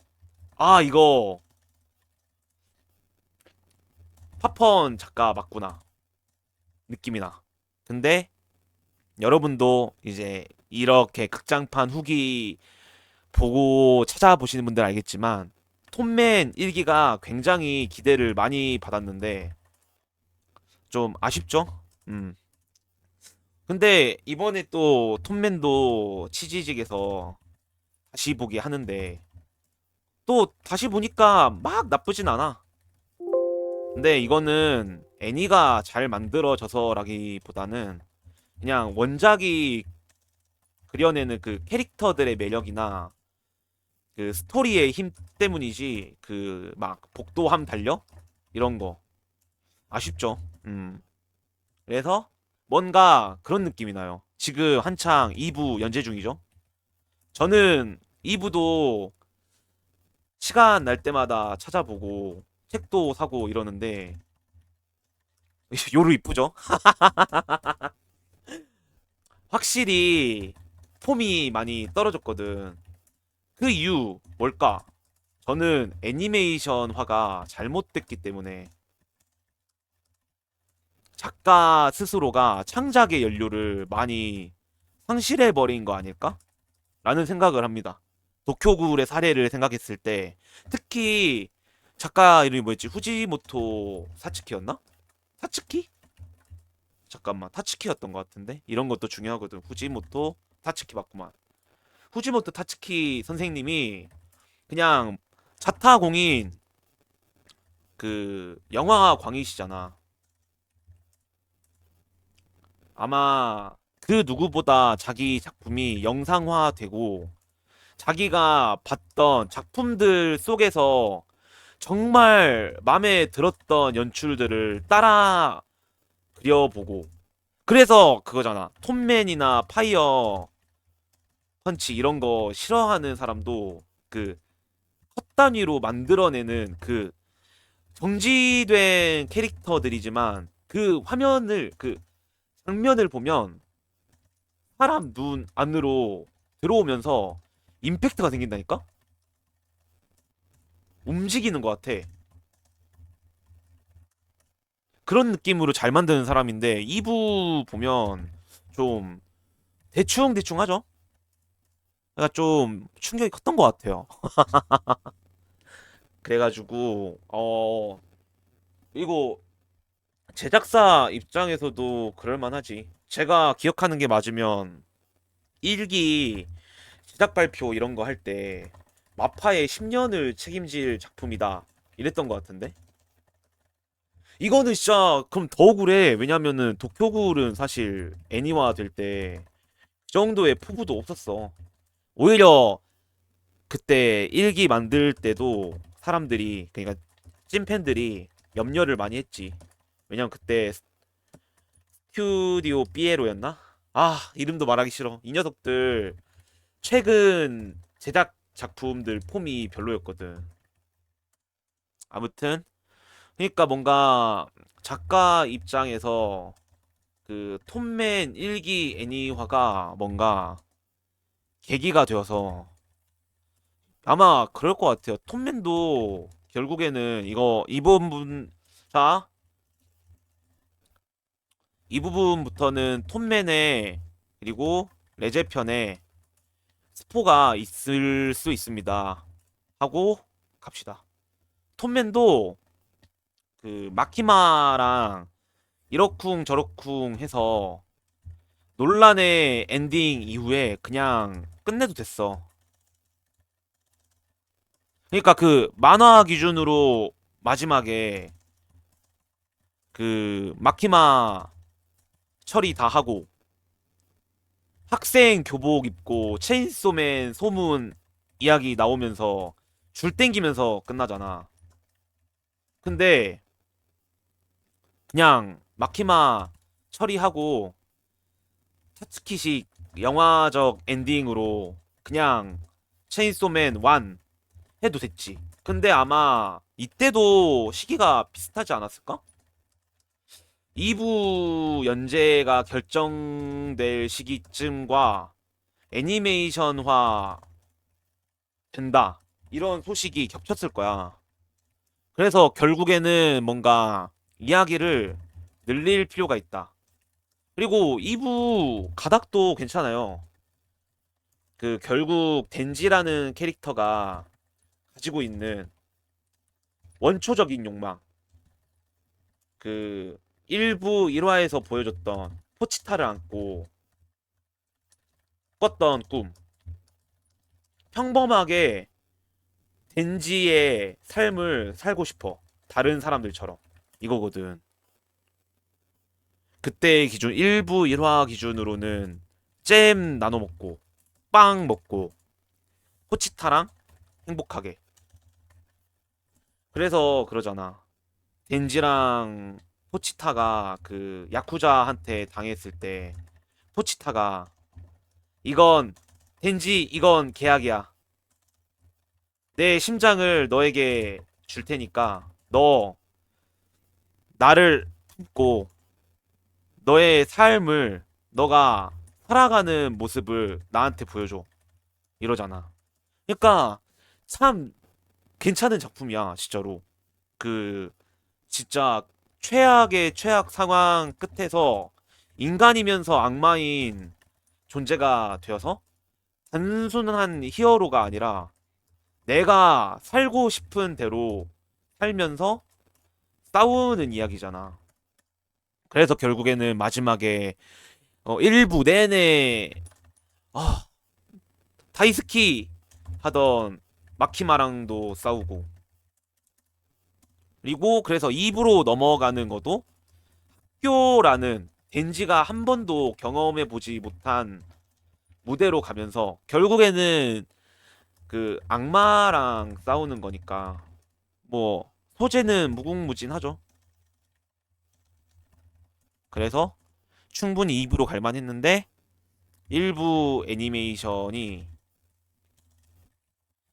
아, 이거 파펀 작가 맞구나. 느낌이 나. 근데 여러분도 이제 이렇게 극장판 후기 보고 찾아보시는 분들 알겠지만 톰맨 1기가 굉장히 기대를 많이 받았는데 좀 아쉽죠? 음. 근데 이번에 또 톰맨도 치지직에서 다시 보기 하는데 또 다시 보니까 막 나쁘진 않아. 근데 이거는 애니가 잘 만들어져서라기보다는 그냥 원작이 그려내는 그 캐릭터들의 매력이나 그 스토리의 힘 때문이지 그 막 복도함 달려 이런 거 아쉽죠. 그래서 뭔가 그런 느낌이 나요. 지금 한창 2부 연재 중이죠. 저는 2부도 시간 날 때마다 찾아보고 책도 사고 이러는데 요루 이쁘죠? 확실히 폼이 많이 떨어졌거든. 그 이유 뭘까? 저는 애니메이션화가 잘못됐기 때문에 작가 스스로가 창작의 연료를 많이 상실해버린 거 아닐까? 라는 생각을 합니다. 도쿄굴의 사례를 생각했을 때 특히 작가 이름이 뭐였지? 후지모토 사츠키였나? 사츠키? 잠깐만 타츠키였던 것 같은데 이런 것도 중요하거든. 후지모토 타츠키 맞구만. 후지모토 타츠키 선생님이 그냥 자타공인 그 영화 광이시잖아. 아마 그 누구보다 자기 작품이 영상화되고 자기가 봤던 작품들 속에서 정말 마음에 들었던 연출들을 따라 그려보고 그래서 그거잖아. 톰맨이나 파이어 펀치 이런 거 싫어하는 사람도 그 컷 단위로 만들어내는 그 정지된 캐릭터들이지만 그 화면을 그 장면을 보면 사람 눈 안으로 들어오면서 임팩트가 생긴다니까? 움직이는 것 같아. 그런 느낌으로 잘 만드는 사람인데 2부 보면 좀 대충대충 하죠? 그러니까 좀 충격이 컸던 것 같아요. 그래가지고 이거 제작사 입장에서도 그럴 만하지. 제가 기억하는 게 맞으면 1기 제작 발표 이런 거 할 때 마파의 10년을 책임질 작품이다 이랬던 것 같은데 이거는 진짜 그럼 더 억울해. 왜냐면은 도쿄굴은 사실 애니화 될 때 그 정도의 포부도 없었어. 오히려 그때 1기 만들 때도 사람들이 그러니까 찐팬들이 염려를 많이 했지. 왜냐면 그때 스튜디오 삐에로였나? 아 이름도 말하기 싫어. 이 녀석들 최근 제작 작품들 폼이 별로였거든. 아무튼 그러니까 뭔가 작가 입장에서 그 톰맨 1기 애니화가 뭔가 계기가 되어서 아마 그럴 것 같아요. 톰맨도 결국에는 이거 자, 이 부분부터는 톰맨의 그리고 레제편에 스포가 있을 수 있습니다. 하고 갑시다. 톰맨도 그 마키마랑 이러쿵 저러쿵 해서 논란의 엔딩 이후에 그냥 끝내도 됐어. 그러니까 그 만화 기준으로 마지막에 그 마키마 처리 다 하고 학생 교복 입고 체인소맨 소문 이야기 나오면서 줄 땡기면서 끝나잖아. 근데 그냥 마키마 처리하고 타츠키식 영화적 엔딩으로 그냥 체인소맨 1 해도 됐지. 근데 아마 이때도 시기가 비슷하지 않았을까? 2부 연재가 결정될 시기쯤과 애니메이션화 된다. 이런 소식이 겹쳤을 거야. 그래서 결국에는 뭔가 이야기를 늘릴 필요가 있다. 그리고 2부 가닥도 괜찮아요. 그 결국 덴지라는 캐릭터가 가지고 있는 원초적인 욕망. 그 1부 1화에서 보여줬던 포치타를 안고 꿨던 꿈. 평범하게 덴지의 삶을 살고 싶어. 다른 사람들처럼. 이거거든. 그때 기준 1부 1화 기준으로는 잼 나눠 먹고 빵 먹고 포치타랑 행복하게. 그래서 그러잖아. 덴지랑 포치타가 그 야쿠자한테 당했을 때 포치타가 이건 덴지 이건 계약이야. 내 심장을 너에게 줄 테니까 너 나를 품고 너의 삶을 너가 살아가는 모습을 나한테 보여줘. 이러잖아. 그러니까 참 괜찮은 작품이야, 진짜로. 그 진짜 최악의 최악 상황 끝에서 인간이면서 악마인 존재가 되어서 단순한 히어로가 아니라 내가 살고 싶은 대로 살면서 싸우는 이야기잖아. 그래서 결국에는 마지막에 1부 내내 아, 다이스키 하던 마키마랑도 싸우고 그리고 그래서 2부로 넘어가는 것도 학교라는 덴지가 한 번도 경험해 보지 못한 무대로 가면서 결국에는 그 악마랑 싸우는 거니까 뭐 소재는 무궁무진하죠. 그래서 충분히 2부로 갈 만했는데 일부 애니메이션이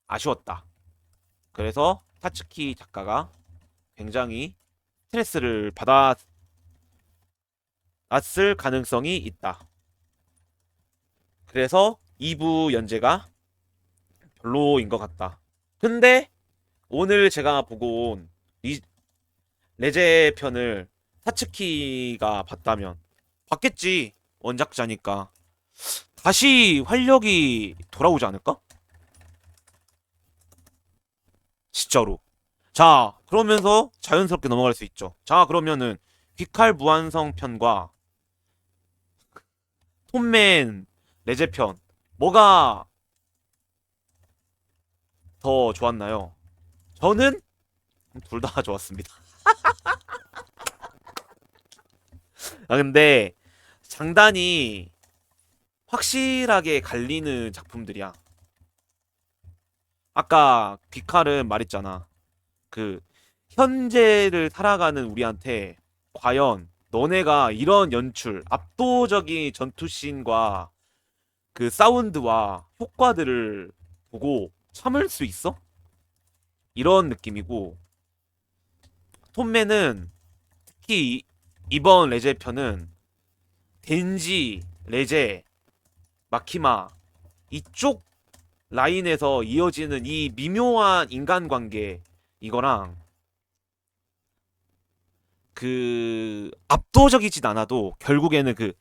아쉬웠다. 그래서 타츠키 작가가 굉장히 스트레스를 받았을 가능성이 있다. 그래서 2부 연재가 별로인 것 같다. 근데 오늘 제가 보고 온 레제 편을 타츠키가 봤다면 봤겠지. 원작자니까 다시 활력이 돌아오지 않을까? 진짜로. 자, 그러면서 자연스럽게 넘어갈 수 있죠. 자, 그러면은 귀칼 무한성 편과 톰맨 레제 편 뭐가 더 좋았나요? 저는 둘 다 좋았습니다. 아 근데 장단이 확실하게 갈리는 작품들이야. 아까 귀칼은 말했잖아. 그 현재를 살아가는 우리한테 과연 너네가 이런 연출, 압도적인 전투씬과 그 사운드와 효과들을 보고 참을 수 있어? 이런 느낌이고 톰맨은 특히 이번 레제 편은 덴지, 레제, 마키마 이쪽 라인에서 이어지는 이 미묘한 인간관계 이거랑 그 압도적이진 않아도 결국에는 그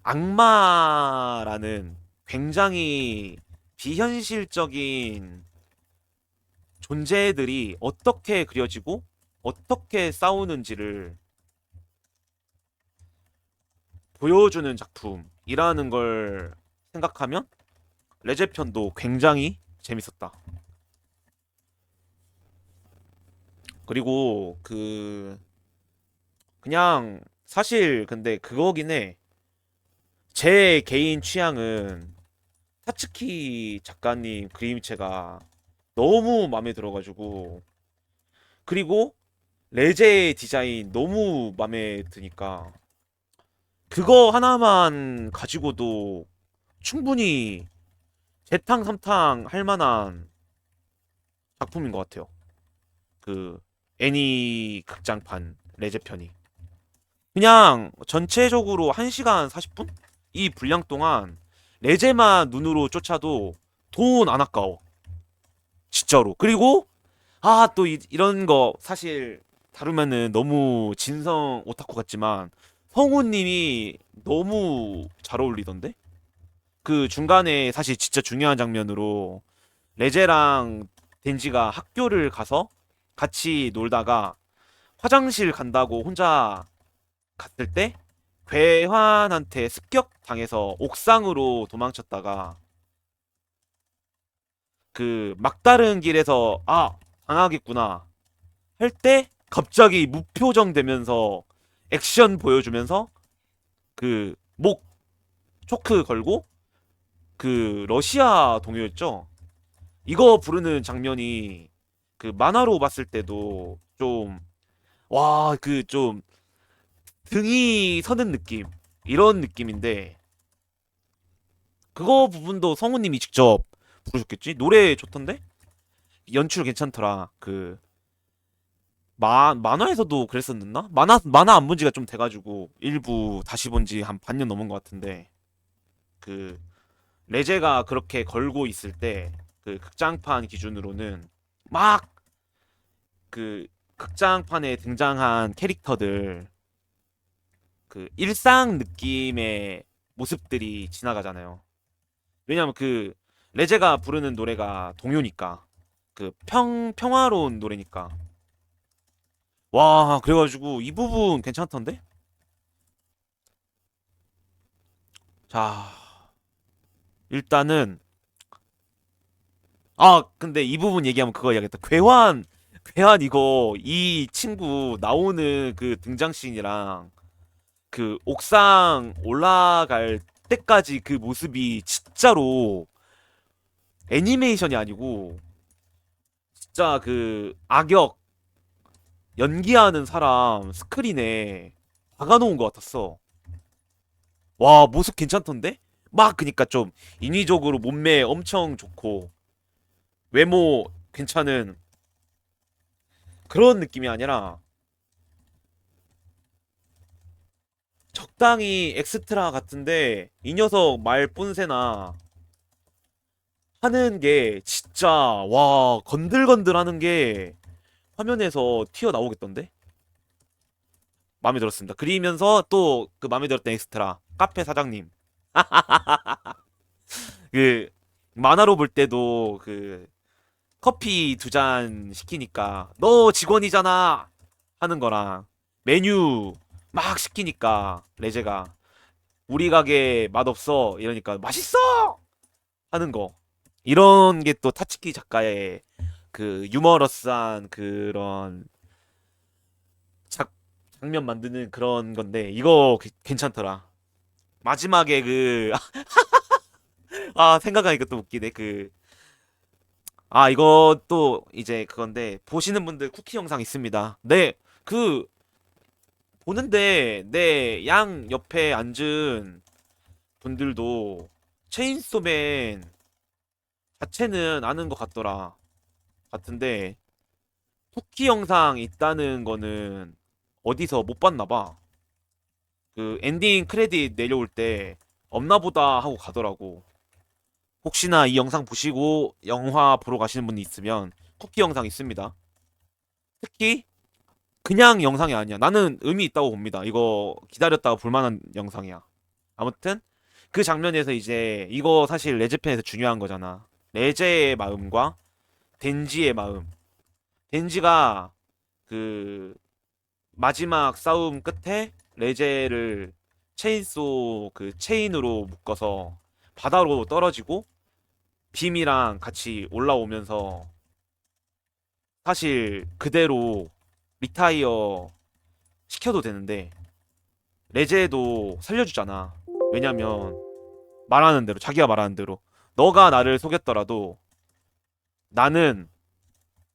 악마라는 굉장히 비현실적인 존재들이 어떻게 그려지고 어떻게 싸우는지를 보여주는 작품이라는 걸 생각하면 레제편도 굉장히 재밌었다. 그리고 그냥 사실 근데 그거긴 해. 제 개인 취향은 타츠키 작가님 그림체가 너무 마음에 들어가지고 그리고 레제의 디자인 너무 마음에 드니까 그거 하나만 가지고도 충분히 재탕 삼탕 할 만한 작품인 것 같아요. 그 애니 극장판 레제 편이 그냥 전체적으로 1시간 40분? 이 분량 동안 레제만 눈으로 쫓아도 돈 안 아까워. 진짜로. 그리고 또 이런 거 사실 다루면은 너무 진성 오타쿠 같지만 성우님이 너무 잘 어울리던데? 그 중간에 사실 진짜 중요한 장면으로 레제랑 덴지가 학교를 가서 같이 놀다가 화장실 간다고 혼자 갔을 때 괴환한테 습격 당해서 옥상으로 도망쳤다가 그 막다른 길에서 당하겠구나 할 때 갑자기 무표정 되면서 액션 보여주면서 그 목 초크 걸고 그 러시아 동요였죠. 이거 부르는 장면이 그 만화로 봤을 때도 좀 그 좀 등이 서는 느낌 이런 느낌인데 그거 부분도 성우님이 직접 부르셨겠지? 노래 좋던데? 연출 괜찮더라. 그 만화에서도 그랬었나? 만화 안 본 지가 좀 돼가지고 일부 다시 본 지 한 반년 넘은 것 같은데 그 레제가 그렇게 걸고 있을 때 그 극장판 기준으로는 막 그 극장판에 등장한 캐릭터들 그 일상 느낌의 모습들이 지나가잖아요. 왜냐면 그 레제가 부르는 노래가 동요니까 그 평화로운 노래니까 와 그래가지고 이 부분 괜찮던데? 자 일단은 근데 이 부분 얘기하면 그거 해야겠다. 괴환 이거 이 친구 나오는 그 등장씬이랑 그 옥상 올라갈 때까지 그 모습이 진짜로 애니메이션이 아니고 진짜 그 악역 연기하는 사람 스크린에 박아놓은 것 같았어. 와 모습 괜찮던데? 막 그니까 좀 인위적으로 몸매 엄청 좋고 외모 괜찮은 그런 느낌이 아니라 적당히 엑스트라 같은데 이 녀석 말 뿜새나 하는 게 진짜 건들건들 하는 게 화면에서 튀어나오겠던데? 마음에 들었습니다. 그리면서 또 그 마음에 들었던 엑스트라 카페 사장님 그 만화로 볼 때도 그 커피 2잔 시키니까 너 직원이잖아 하는 거랑 메뉴 막 시키니까 레제가 우리 가게 맛없어 이러니까 맛있어 하는 거 이런 게 또 타츠키 작가의 그 유머러스한 그런 작, 장면 만드는 그런 건데 이거 괜찮더라. 마지막에 생각하니까 또 웃기네. 이것도 이제 그건데 보시는 분들 쿠키 영상 있습니다. 네, 그 보는데 내 양 옆에 앉은 분들도 체인소맨 자체는 아는 것 같더라. 같은데 쿠키 영상 있다는 거는 어디서 못 봤나 봐. 그 엔딩 크레딧 내려올 때 없나 보다 하고 가더라고. 혹시나 이 영상 보시고 영화 보러 가시는 분이 있으면 쿠키 영상 있습니다. 특히 그냥 영상이 아니야. 나는 의미 있다고 봅니다. 이거 기다렸다가 볼만한 영상이야. 아무튼 그 장면에서 이제 이거 사실 레즈편에서 중요한 거잖아. 레제의 마음과 덴지의 마음. 덴지가 그 마지막 싸움 끝에 레제를 체인소 그 체인으로 묶어서 바다로 떨어지고 빔이랑 같이 올라오면서 사실 그대로 리타이어 시켜도 되는데 레제도 살려주잖아. 왜냐면 말하는 대로 자기가 말하는 대로 너가 나를 속였더라도 나는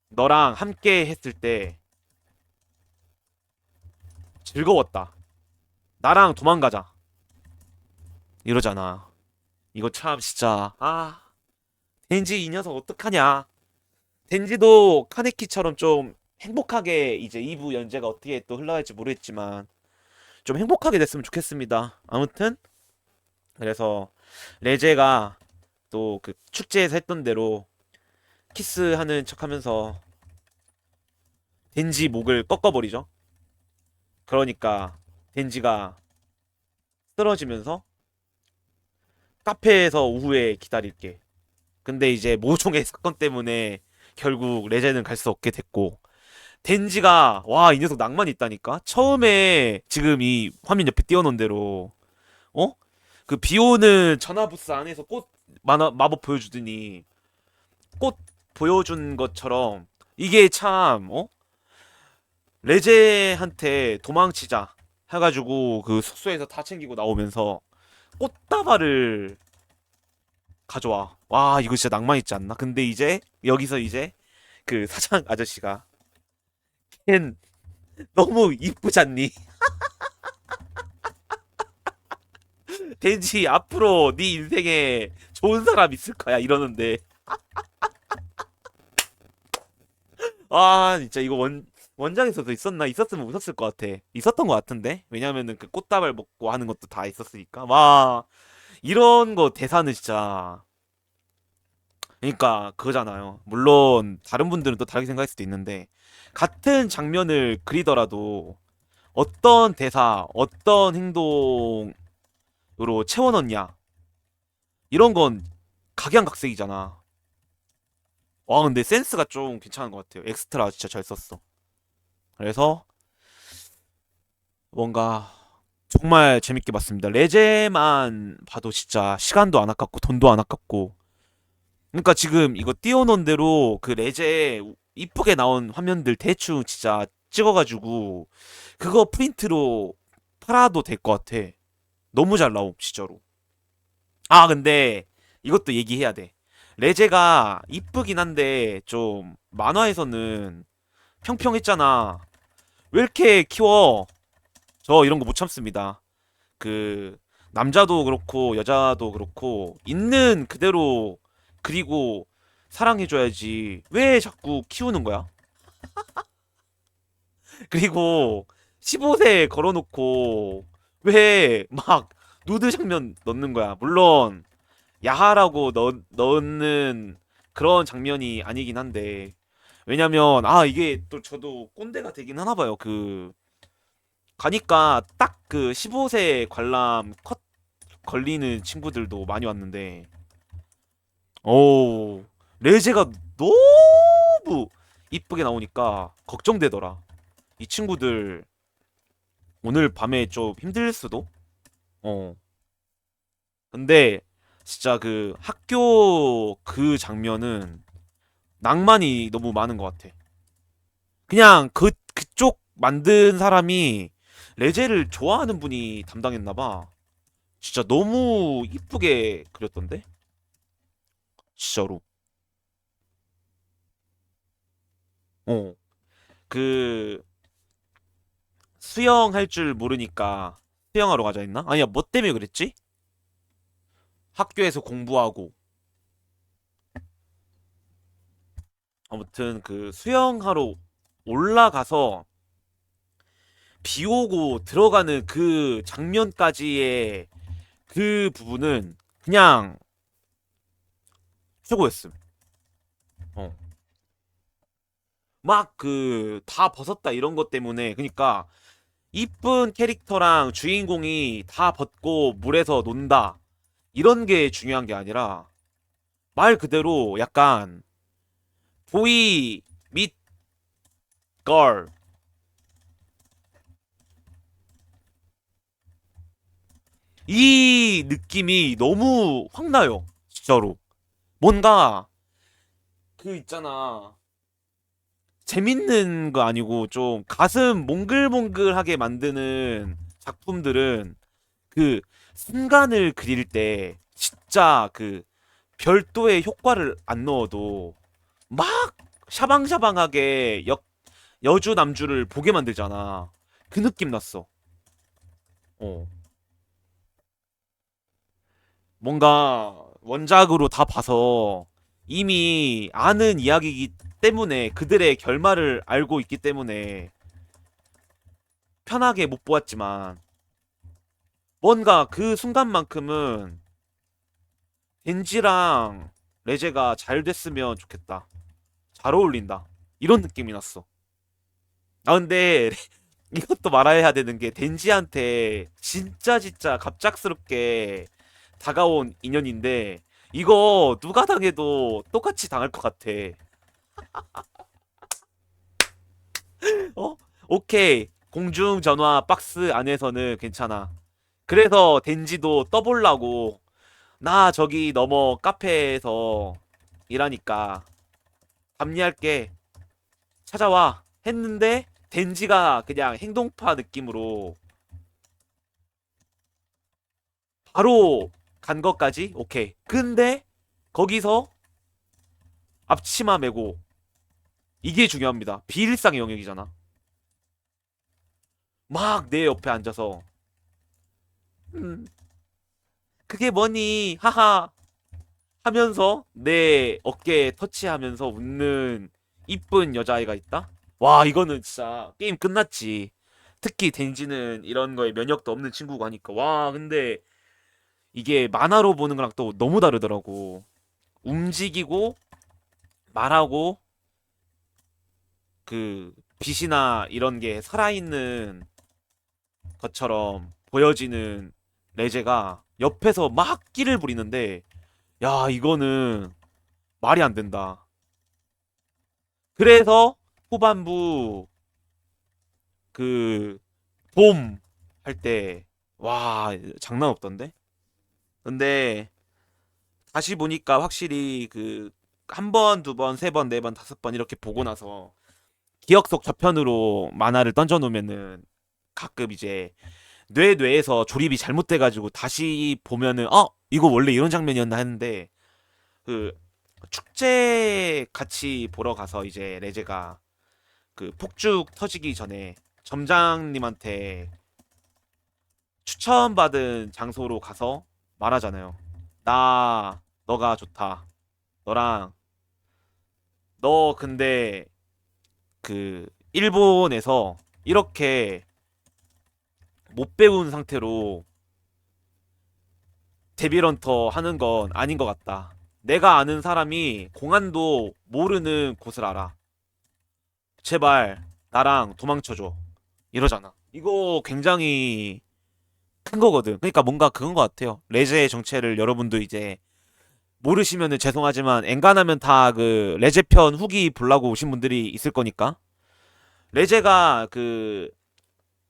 너랑 함께 했을 때 즐거웠다. 나랑 도망가자. 이러잖아. 이거 참 진짜 덴지 이 녀석 어떡하냐. 덴지도 카네키처럼 좀 행복하게 이제 2부 연재가 어떻게 또 흘러갈지 모르겠지만 좀 행복하게 됐으면 좋겠습니다. 아무튼 그래서 레제가 또 그 축제에서 했던 대로 키스하는 척하면서 덴지 목을 꺾어버리죠. 그러니까 덴지가 쓰러지면서 카페에서 오후에 기다릴게. 근데 이제 모종의 사건 때문에 결국 레제는 갈 수 없게 됐고, 덴지가 와 이 녀석 낭만 있다니까. 처음에 지금 이 화면 옆에 띄워놓은 대로 어? 그 비오는 전화부스 안에서 꽃 마법 보여주더니 꽃 보여준 것처럼 이게 참 레제한테 도망치자 해가지고 그 숙소에서 다 챙기고 나오면서 꽃다발을 가져와. 와 이거 진짜 낭만 있지 않나? 근데 이제 여기서 이제 그 사장 아저씨가 걘 너무 이쁘잖니? 덴지 앞으로 네 인생에 좋은 사람 있을 거야 이러는데 아 진짜 이거 원작에서도 있었나? 있었으면 웃었을 것 같아. 있었던 것 같은데 왜냐면은 그 꽃다발 먹고 하는 것도 다 있었으니까 와 이런 거 대사는 진짜 그러니까 그거잖아요. 물론 다른 분들은 또 다르게 생각할 수도 있는데 같은 장면을 그리더라도 어떤 대사 어떤 행동으로 채워넣냐 이런 건 각양각색이잖아. 와 근데 센스가 좀 괜찮은 것 같아요. 엑스트라 진짜 잘 썼어. 그래서 뭔가 정말 재밌게 봤습니다. 레제만 봐도 진짜 시간도 안 아깝고 돈도 안 아깝고. 그러니까 지금 이거 띄워놓은 대로 그 레제 이쁘게 나온 화면들 대충 진짜 찍어가지고 그거 프린트로 팔아도 될 것 같아. 너무 잘 나옴 진짜로. 아 근데 이것도 얘기해야 돼. 레제가 이쁘긴 한데 좀 만화에서는 평평했잖아. 왜 이렇게 키워? 저 이런 거 못 참습니다. 그 남자도 그렇고 여자도 그렇고 있는 그대로 그리고 사랑해줘야지. 왜 자꾸 키우는 거야? 그리고 15세 걸어놓고 왜 막 누드 장면 넣는 거야? 물론 야하라고 넣는 그런 장면이 아니긴 한데 왜냐면 아 이게 또 저도 꼰대가 되긴 하나 봐요. 그 가니까 딱 그 15세 관람 컷 걸리는 친구들도 많이 왔는데 오 레제가 너무 이쁘게 나오니까 걱정되더라. 이 친구들 오늘 밤에 좀 힘들 수도? 어. 근데 진짜 그 학교 그 장면은 낭만이 너무 많은 것 같아. 그냥 그쪽 만든 사람이 레제를 좋아하는 분이 담당했나 봐. 진짜 너무 이쁘게 그렸던데? 진짜로. 어. 그 수영할 줄 모르니까 수영하러 가자 했나? 아니야, 뭐 때문에 그랬지? 학교에서 공부하고. 아무튼 그 수영하러 올라가서 비 오고 들어가는 그 장면까지의 그 부분은 그냥 최고였음. 어. 막 그 다 벗었다 이런 것 때문에 그니까 이쁜 캐릭터랑 주인공이 다 벗고 물에서 논다 이런 게 중요한 게 아니라 말 그대로 약간 보이 밋 걸 이 느낌이 너무 확 나요. 진짜로. 뭔가 그 있잖아. 재밌는 거 아니고 좀 가슴 몽글몽글하게 만드는 작품들은 그 순간을 그릴 때 진짜 그 별도의 효과를 안 넣어도 막 샤방샤방하게 여주 남주를 보게 만들잖아. 그 느낌 났어. 어. 뭔가 원작으로 다 봐서 이미 아는 이야기이기 때문에 그들의 결말을 알고 있기 때문에 편하게 못 보았지만 뭔가 그 순간만큼은 덴지랑 레제가 잘 됐으면 좋겠다. 잘 어울린다. 이런 느낌이 났어. 아, 근데 이것도 말해야 되는 게 덴지한테 진짜 갑작스럽게 다가온 인연인데 이거 누가 당해도 똑같이 당할 것 같아. 어? 오케이. 공중전화 박스 안에서는 괜찮아. 그래서 덴지도 떠보려고 나 저기 너머 카페에서 일하니까 감리할게 찾아와 했는데 덴지가 그냥 행동파 느낌으로 바로 간 것까지 오케이. 근데 거기서 앞치마 메고 이게 중요합니다. 비일상의 영역이잖아. 막 내 옆에 앉아서 음, 그게 뭐니 하하 하면서 내 어깨에 터치하면서 웃는 이쁜 여자아이가 있다? 와, 이거는 진짜 게임 끝났지. 특히 덴지는 이런 거에 면역도 없는 친구가 하니까. 와, 근데 이게 만화로 보는 거랑 또 너무 다르더라고. 움직이고 말하고 그 빛이나 이런 게 살아있는 것처럼 보여지는 레제가 옆에서 막 끼를 부리는데 야, 이거는 말이 안 된다. 그래서 후반부 그 봄 할 때 와, 장난 없던데? 근데 다시 보니까 확실히 그 한 번, 두 번, 세 번, 네 번, 다섯 번 이렇게 보고 나서 기억 속 저편으로 만화를 던져 놓으면은 가끔 이제 뇌에서 조립이 잘못돼가지고 다시 보면은 이거 원래 이런 장면이었나 했는데 그 축제 같이 보러 가서 이제 레제가 그 폭죽 터지기 전에 점장님한테 추천받은 장소로 가서 말하잖아요. 나 너가 좋다. 너랑 너 근데 그 일본에서 이렇게 못 배운 상태로 데빌런터 하는 건 아닌 것 같다. 내가 아는 사람이 공안도 모르는 곳을 알아. 제발 나랑 도망쳐줘. 이러잖아. 이거 굉장히 큰 거거든. 그러니까 뭔가 그건 것 같아요. 레제의 정체를 여러분도 이제 모르시면은 죄송하지만 엔간하면 다 그 레제 편 후기 보려고 오신 분들이 있을 거니까. 레제가 그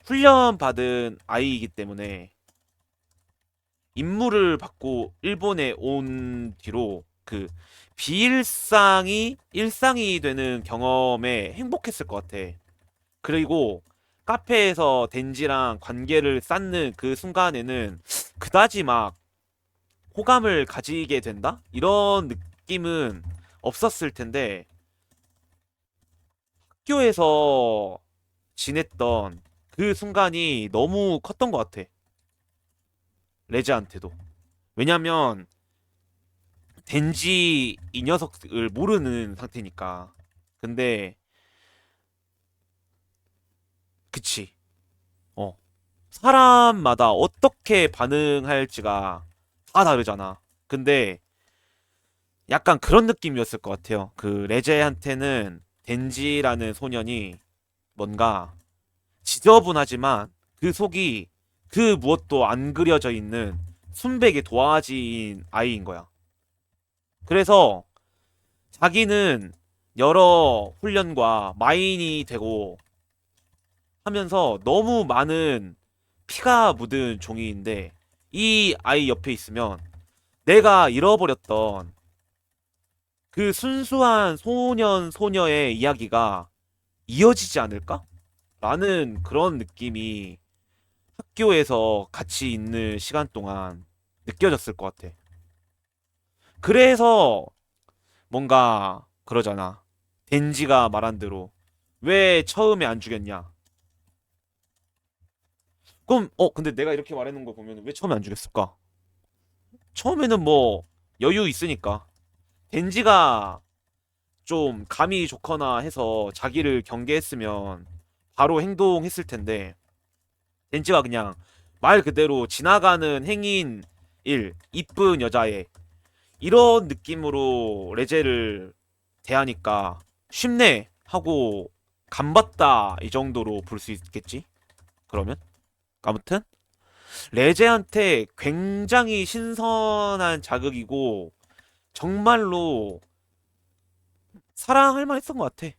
훈련 받은 아이이기 때문에 임무를 받고 일본에 온 뒤로 그 비일상이 일상이 되는 경험에 행복했을 것 같아. 그리고 카페에서 덴지랑 관계를 쌓는 그 순간에는 그다지 막 호감을 가지게 된다? 이런 느낌은 없었을 텐데 학교에서 지냈던 그 순간이 너무 컸던 것 같아. 레즈한테도. 왜냐면 덴지 이 녀석을 모르는 상태니까. 근데 그치. 어. 사람마다 어떻게 반응할지가 다 다르잖아. 근데 약간 그런 느낌이었을 것 같아요. 그 레제한테는 덴지라는 소년이 뭔가 지저분하지만 그 속이 그 무엇도 안 그려져 있는 순백의 도화지인 아이인 거야. 그래서 자기는 여러 훈련과 마인이 되고 하면서 너무 많은 피가 묻은 종이인데 이 아이 옆에 있으면 내가 잃어버렸던 그 순수한 소년 소녀의 이야기가 이어지지 않을까? 라는 그런 느낌이 학교에서 같이 있는 시간 동안 느껴졌을 것 같아. 그래서 뭔가 그러잖아. 덴지가 말한 대로 왜 처음에 안 죽였냐? 그럼 근데 내가 이렇게 말해놓은 거 보면 왜 처음에 안 죽였을까? 처음에는 뭐 여유 있으니까 덴지가 좀 감이 좋거나 해서 자기를 경계했으면 바로 행동했을 텐데 덴지가 그냥 말 그대로 지나가는 행인 일 이쁜 여자애 이런 느낌으로 레제를 대하니까 쉽네 하고 간봤다 이 정도로 볼 수 있겠지? 그러면 아무튼 레제한테 굉장히 신선한 자극이고 정말로 사랑할 만했던 것 같아.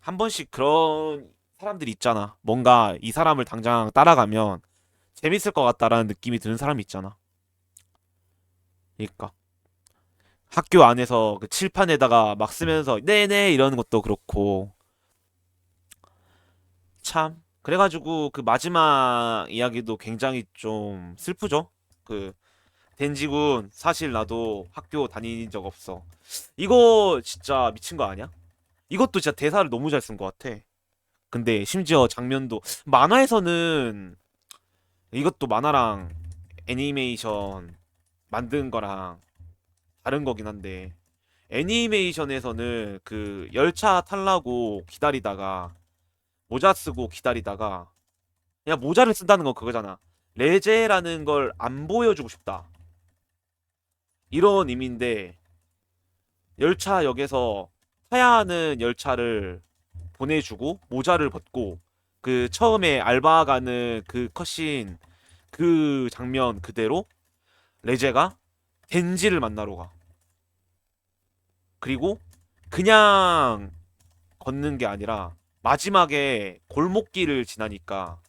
한 번씩 그런 사람들이 있잖아. 뭔가 이 사람을 당장 따라가면 재밌을 것 같다라는 느낌이 드는 사람이 있잖아. 그러니까 학교 안에서 그 칠판에다가 막 쓰면서 네네 이러는 것도 그렇고 참 그래가지고 그 마지막 이야기도 굉장히 좀 슬프죠. 그 덴지군 사실 나도 학교 다닌 적 없어. 이거 진짜 미친 거 아니야? 이것도 진짜 대사를 너무 잘 쓴 것 같아. 근데 심지어 장면도 만화에서는 이것도 만화랑 애니메이션 만든 거랑 다른 거긴 한데 애니메이션에서는 그 열차 탈라고 기다리다가 모자 쓰고 기다리다가 그냥 모자를 쓴다는 건 그거잖아. 레제라는 걸 안 보여주고 싶다. 이런 의미인데 열차역에서 타야 하는 열차를 보내주고 모자를 벗고 그 처음에 알바 가는 그 컷신 그 장면 그대로 레제가 덴지를 만나러 가. 그리고 그냥 걷는 게 아니라 마지막에 골목길을 지나니까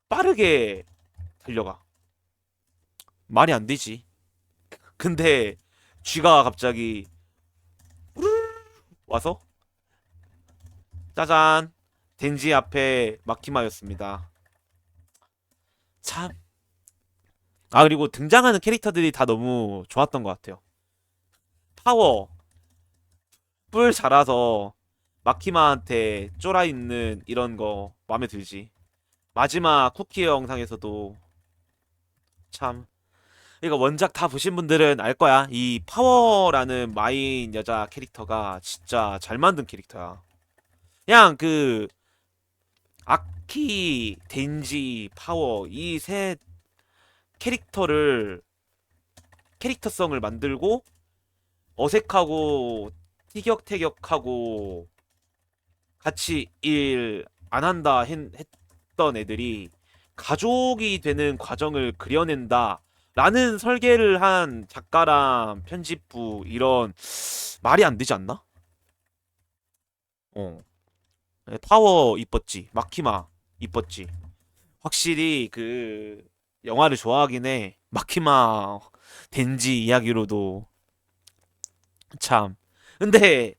빠르게 달려가. 말이 안 되지. 근데 쥐가 갑자기 와서 짜잔 덴지 앞에 마키마였습니다. 참. 아 그리고 등장하는 캐릭터들이 다 너무 좋았던 것 같아요. 파워 뿔 자라서 마키마한테 쫄아 있는 이런 거 마음에 들지. 마지막 쿠키 영상에서도 참 이거 원작 다 보신 분들은 알 거야. 이 파워라는 마인 여자 캐릭터가 진짜 잘 만든 캐릭터야. 그냥 그 아키, 덴지, 파워 이 세 캐릭터를 캐릭터성을 만들고 어색하고 티격태격하고 같이 일 안 한다 했던 애들이 가족이 되는 과정을 그려낸다 라는 설계를 한 작가랑 편집부 이런 말이 안 되지 않나? 어. 파워 이뻤지. 마키마 이뻤지. 확실히 그 영화를 좋아하긴 해. 마키마 덴지 이야기로도 참. 근데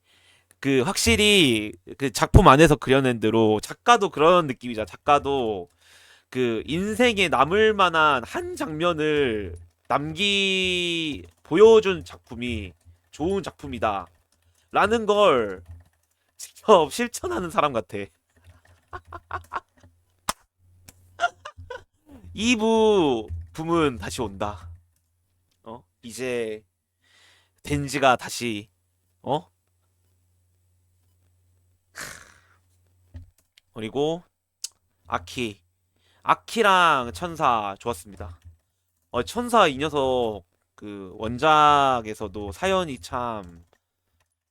그 확실히 그 작품 안에서 그려낸 대로 작가도 그런 느낌이잖아. 작가도 그 인생에 남을 만한 한 장면을 보여준 작품이 좋은 작품이다. 라는 걸 직접 실천하는 사람 같아. 2부 붐은 다시 온다. 이제 덴지가 다시 어? 그리고 아키. 아키랑 천사 좋았습니다. 천사 이 녀석 그 원작에서도 사연이 참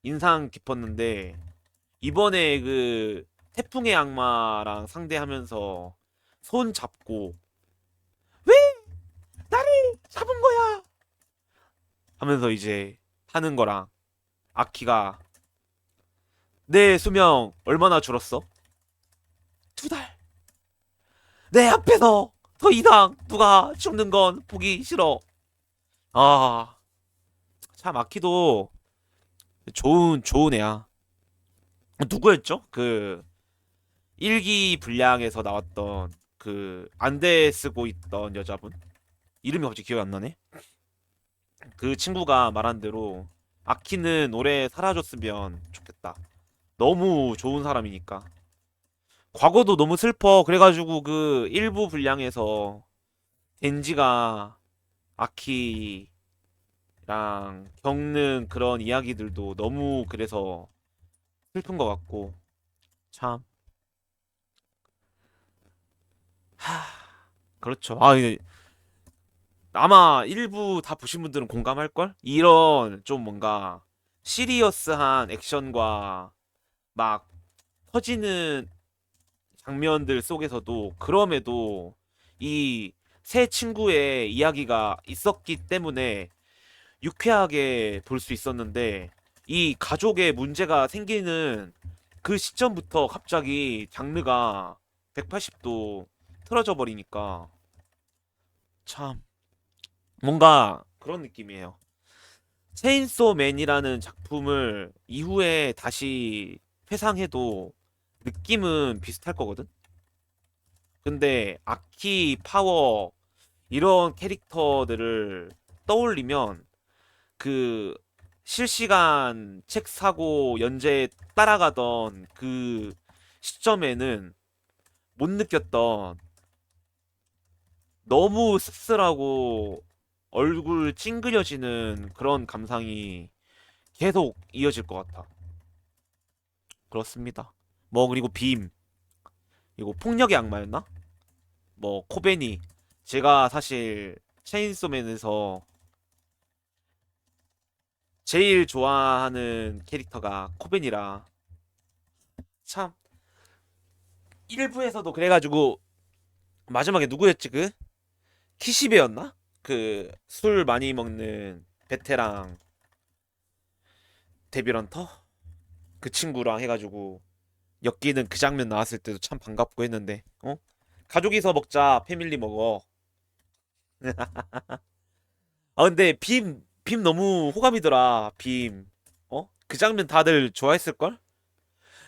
인상 깊었는데 이번에 그 태풍의 악마랑 상대하면서 손 잡고 왜 나를 잡은 거야 하면서 이제 하는 거랑 아키가 내 수명 얼마나 줄었어? 2달. 내 앞에서 더 이상 누가 죽는 건 보기 싫어. 아, 참 아키도 좋은 애야. 누구였죠? 그 일기 분량에서 나왔던 그 안대 쓰고 있던 여자분 이름이 갑자기 기억이 안 나네. 그 친구가 말한 대로 아키는 오래 살아줬으면 좋겠다. 너무 좋은 사람이니까. 과거도 너무 슬퍼. 그래가지고 그 일부 분량에서 덴지가 아키랑 겪는 그런 이야기들도 너무 그래서 슬픈 것 같고 참. 하, 그렇죠. 아, 아마 일부 다 보신 분들은 공감할걸? 이런 좀 뭔가 시리어스한 액션과 막 터지는 장면들 속에서도 그럼에도 이 세 친구의 이야기가 있었기 때문에 유쾌하게 볼 수 있었는데 이 가족의 문제가 생기는 그 시점부터 갑자기 장르가 180도 틀어져 버리니까 참 뭔가 그런 느낌이에요. 체인소맨이라는 작품을 이후에 다시 회상해도 느낌은 비슷할 거거든? 근데 아키, 파워 이런 캐릭터들을 떠올리면 그 실시간 책 사고 연재 따라가던 그 시점에는 못 느꼈던 너무 씁쓸하고 얼굴 찡그려지는 그런 감상이 계속 이어질 것 같아. 그렇습니다. 뭐 그리고 빔 이거 폭력의 악마였나? 뭐 코베니 제가 사실 체인소맨에서 제일 좋아하는 캐릭터가 코벤이라 참 1부에서도 그래가지고 마지막에 누구였지 그? 키시베였나? 그 술 많이 먹는 베테랑 데뷔런터? 그 친구랑 해가지고 엮이는 그 장면 나왔을 때도 참 반갑고 했는데 어? 가족이서 먹자 패밀리 먹어. 아 근데 빔 너무 호감이더라 빔. 어? 그 장면 다들 좋아했을걸?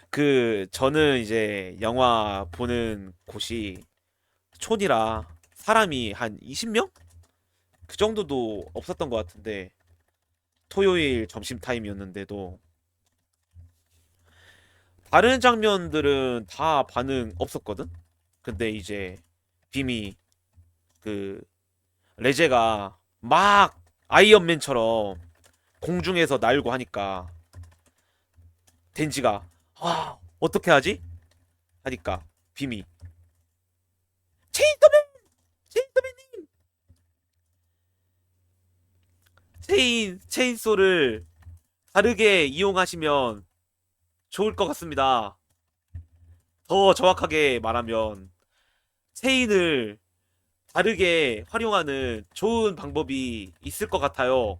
그 저는 이제 영화 보는 곳이 촌이라 사람이 한 20명? 그 정도도 없었던 것 같은데 토요일 점심 타임이었는데도 다른 장면들은 다 반응 없었거든? 근데 이제 빔이 그 레제가 막 아이언맨처럼 공중에서 날고 하니까 덴지가 아 어떻게 하지? 하니까 빔이 체인소맨! 체인소맨님! 체인소를 다르게 이용하시면 좋을 것 같습니다. 더 정확하게 말하면 체인을 다르게 활용하는 좋은 방법이 있을 것 같아요.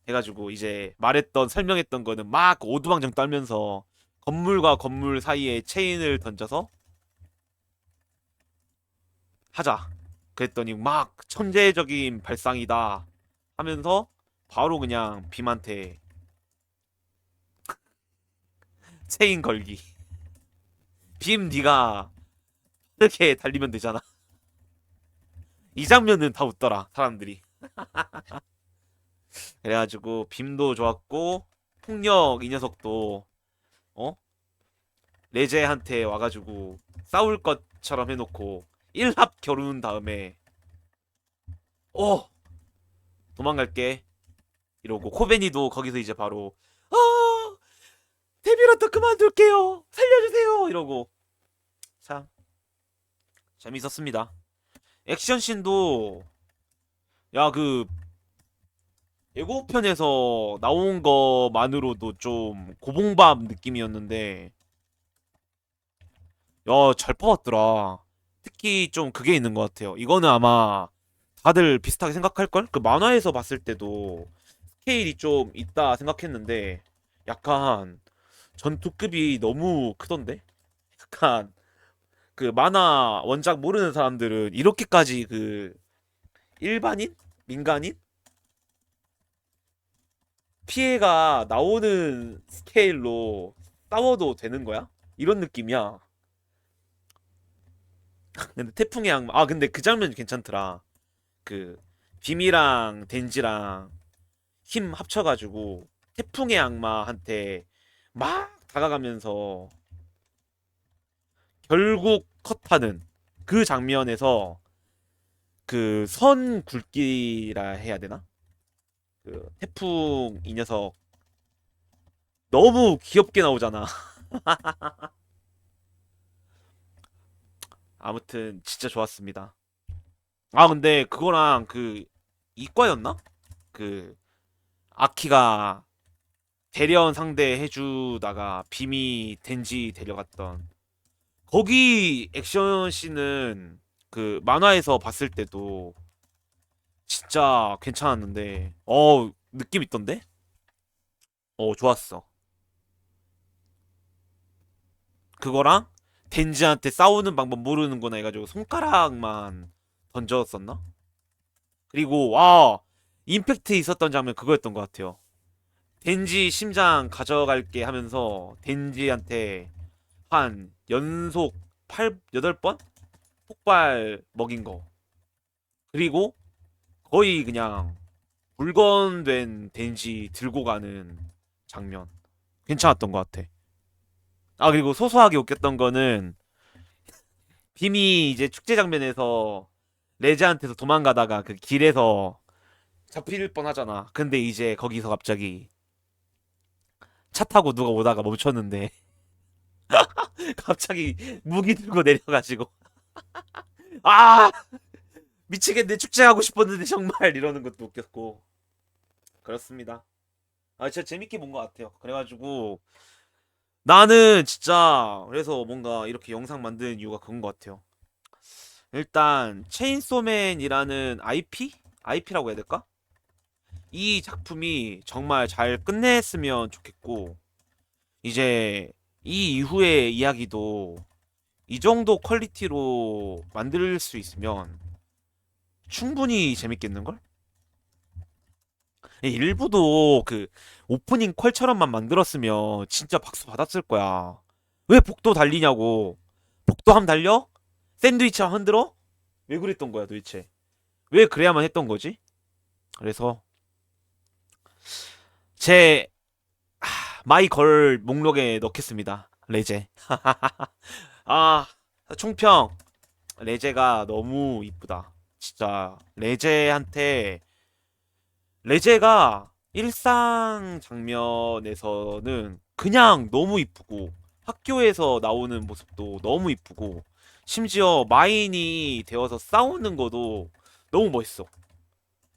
해가지고 이제 말했던 설명했던 거는 막 오두방정 떨면서 건물과 건물 사이에 체인을 던져서 하자. 그랬더니 막 천재적인 발상이다 하면서 바로 그냥 빔한테 체인 걸기. 빔 네가 이렇게 달리면 되잖아. 이 장면은 다 웃더라 사람들이. 그래가지고 빔도 좋았고 폭력 이 녀석도 어 레제한테 와가지고 싸울 것처럼 해놓고 일합 겨룬 다음에 어 도망갈게 이러고 코베니도 거기서 이제 바로 아 데뷔로또 그만둘게요 살려주세요 이러고 참 재밌었습니다. 액션씬도 야 그 예고편에서 나온 거만으로도 좀 고봉밥 느낌이었는데 야 잘 뽑았더라. 특히 좀 그게 있는 것 같아요. 이거는 아마 다들 비슷하게 생각할걸? 그 만화에서 봤을 때도 스케일이 좀 있다 생각했는데 약간 전투급이 너무 크던데? 약간 그 만화 원작 모르는 사람들은 이렇게까지 그 일반인? 민간인? 피해가 나오는 스케일로 싸워도 되는 거야? 이런 느낌이야. 근데 태풍의 악마 근데 그 장면 괜찮더라. 그 빔이랑 덴지랑 힘 합쳐가지고 태풍의 악마한테 막 다가가면서 결국 컷하는 그 장면에서 그 선 굵기라 해야 되나? 그 태풍 이 녀석 너무 귀엽게 나오잖아. 아무튼 진짜 좋았습니다. 아, 근데 그거랑 그 이과였나? 그 아키가 대련 상대 해주다가 빔이 덴지 데려갔던 거기 액션 씬은 그 만화에서 봤을 때도 진짜 괜찮았는데 느낌 있던데? 좋았어. 그거랑 덴지한테 싸우는 방법 모르는구나 해가지고 손가락만 던졌었나? 그리고 와 임팩트 있었던 장면 그거였던 것 같아요. 덴지 심장 가져갈게 하면서 덴지한테 한 연속 8, 8번? 폭발 먹인 거. 그리고 거의 그냥 물건된 덴지 들고 가는 장면. 괜찮았던 것 같아. 아, 그리고 소소하게 웃겼던 거는 빔이 이제 축제 장면에서 레즈한테서 도망가다가 그 길에서 잡힐 뻔 하잖아. 근데 이제 거기서 갑자기 차 타고 누가 오다가 멈췄는데 갑자기 무기 들고 내려가지고 아 미치겠네 축제 하고 싶었는데 정말 이러는 것도 웃겼고 그렇습니다. 아 진짜 재밌게 본 것 같아요. 그래가지고 나는 진짜 그래서 뭔가 이렇게 영상 만드는 이유가 그건 것 같아요. 일단 체인소맨이라는 IP? IP라고 해야 될까? 이 작품이 정말 잘 끝냈으면 좋겠고 이제 이 이후의 이야기도 이 정도 퀄리티로 만들 수 있으면 충분히 재밌겠는걸? 일부도 그 오프닝 퀄처럼만 만들었으면 진짜 박수 받았을 거야. 왜 복도 달리냐고. 복도 함 달려? 샌드위치 함 흔들어? 왜 그랬던 거야 도대체? 왜 그래야만 했던 거지? 그래서 제 마이 걸 목록에 넣겠습니다. 레제. 아, 총평. 레제가 너무 이쁘다. 진짜 레제가 일상 장면에서는 그냥 너무 이쁘고 학교에서 나오는 모습도 너무 이쁘고 심지어 마인이 되어서 싸우는 것도 너무 멋있어.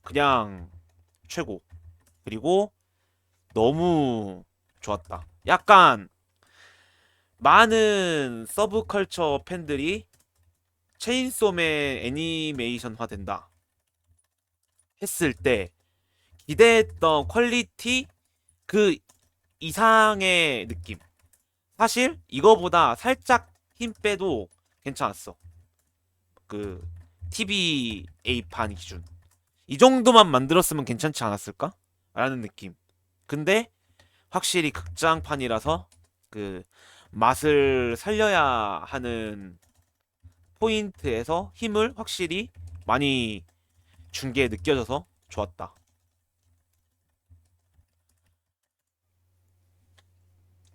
그냥 최고. 그리고 너무 좋았다. 약간 많은 서브컬처 팬들이 체인소맨 애니메이션화 된다 했을 때 기대했던 퀄리티 그 이상의 느낌. 사실 이거보다 살짝 힘 빼도 괜찮았어. 그 TVA판 기준. 이 정도만 만들었으면 괜찮지 않았을까? 라는 느낌. 근데 확실히 극장판이라서 그 맛을 살려야 하는 포인트에서 힘을 확실히 많이 준 게 느껴져서 좋았다.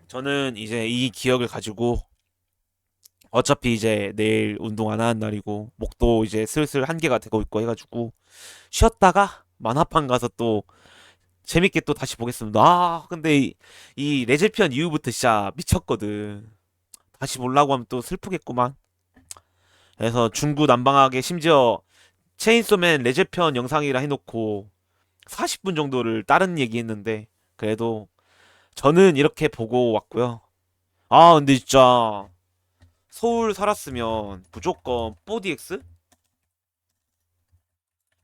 저는 이제 이 기억을 가지고 어차피 이제 내일 운동 안 하는 날이고 목도 이제 슬슬 한계가 되고 있고 해가지고 쉬었다가 만화판 가서 또 재밌게 또 다시 보겠습니다. 아 근데 이 레즈편 이후부터 진짜 미쳤거든. 다시 보려고 하면 또 슬프겠구만. 그래서 중구난방하게 심지어 체인소맨 레즈편 영상이라 해놓고 40분 정도를 다른 얘기했는데 그래도 저는 이렇게 보고 왔고요. 아 근데 진짜 서울 살았으면 무조건 4DX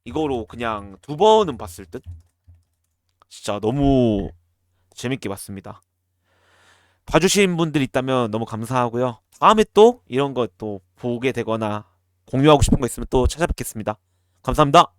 이거로 그냥 두 번은 봤을 듯. 진짜 너무 재밌게 봤습니다. 봐주신 분들 있다면 너무 감사하고요. 다음에 또 이런 거 또 보게 되거나 공유하고 싶은 거 있으면 또 찾아뵙겠습니다. 감사합니다.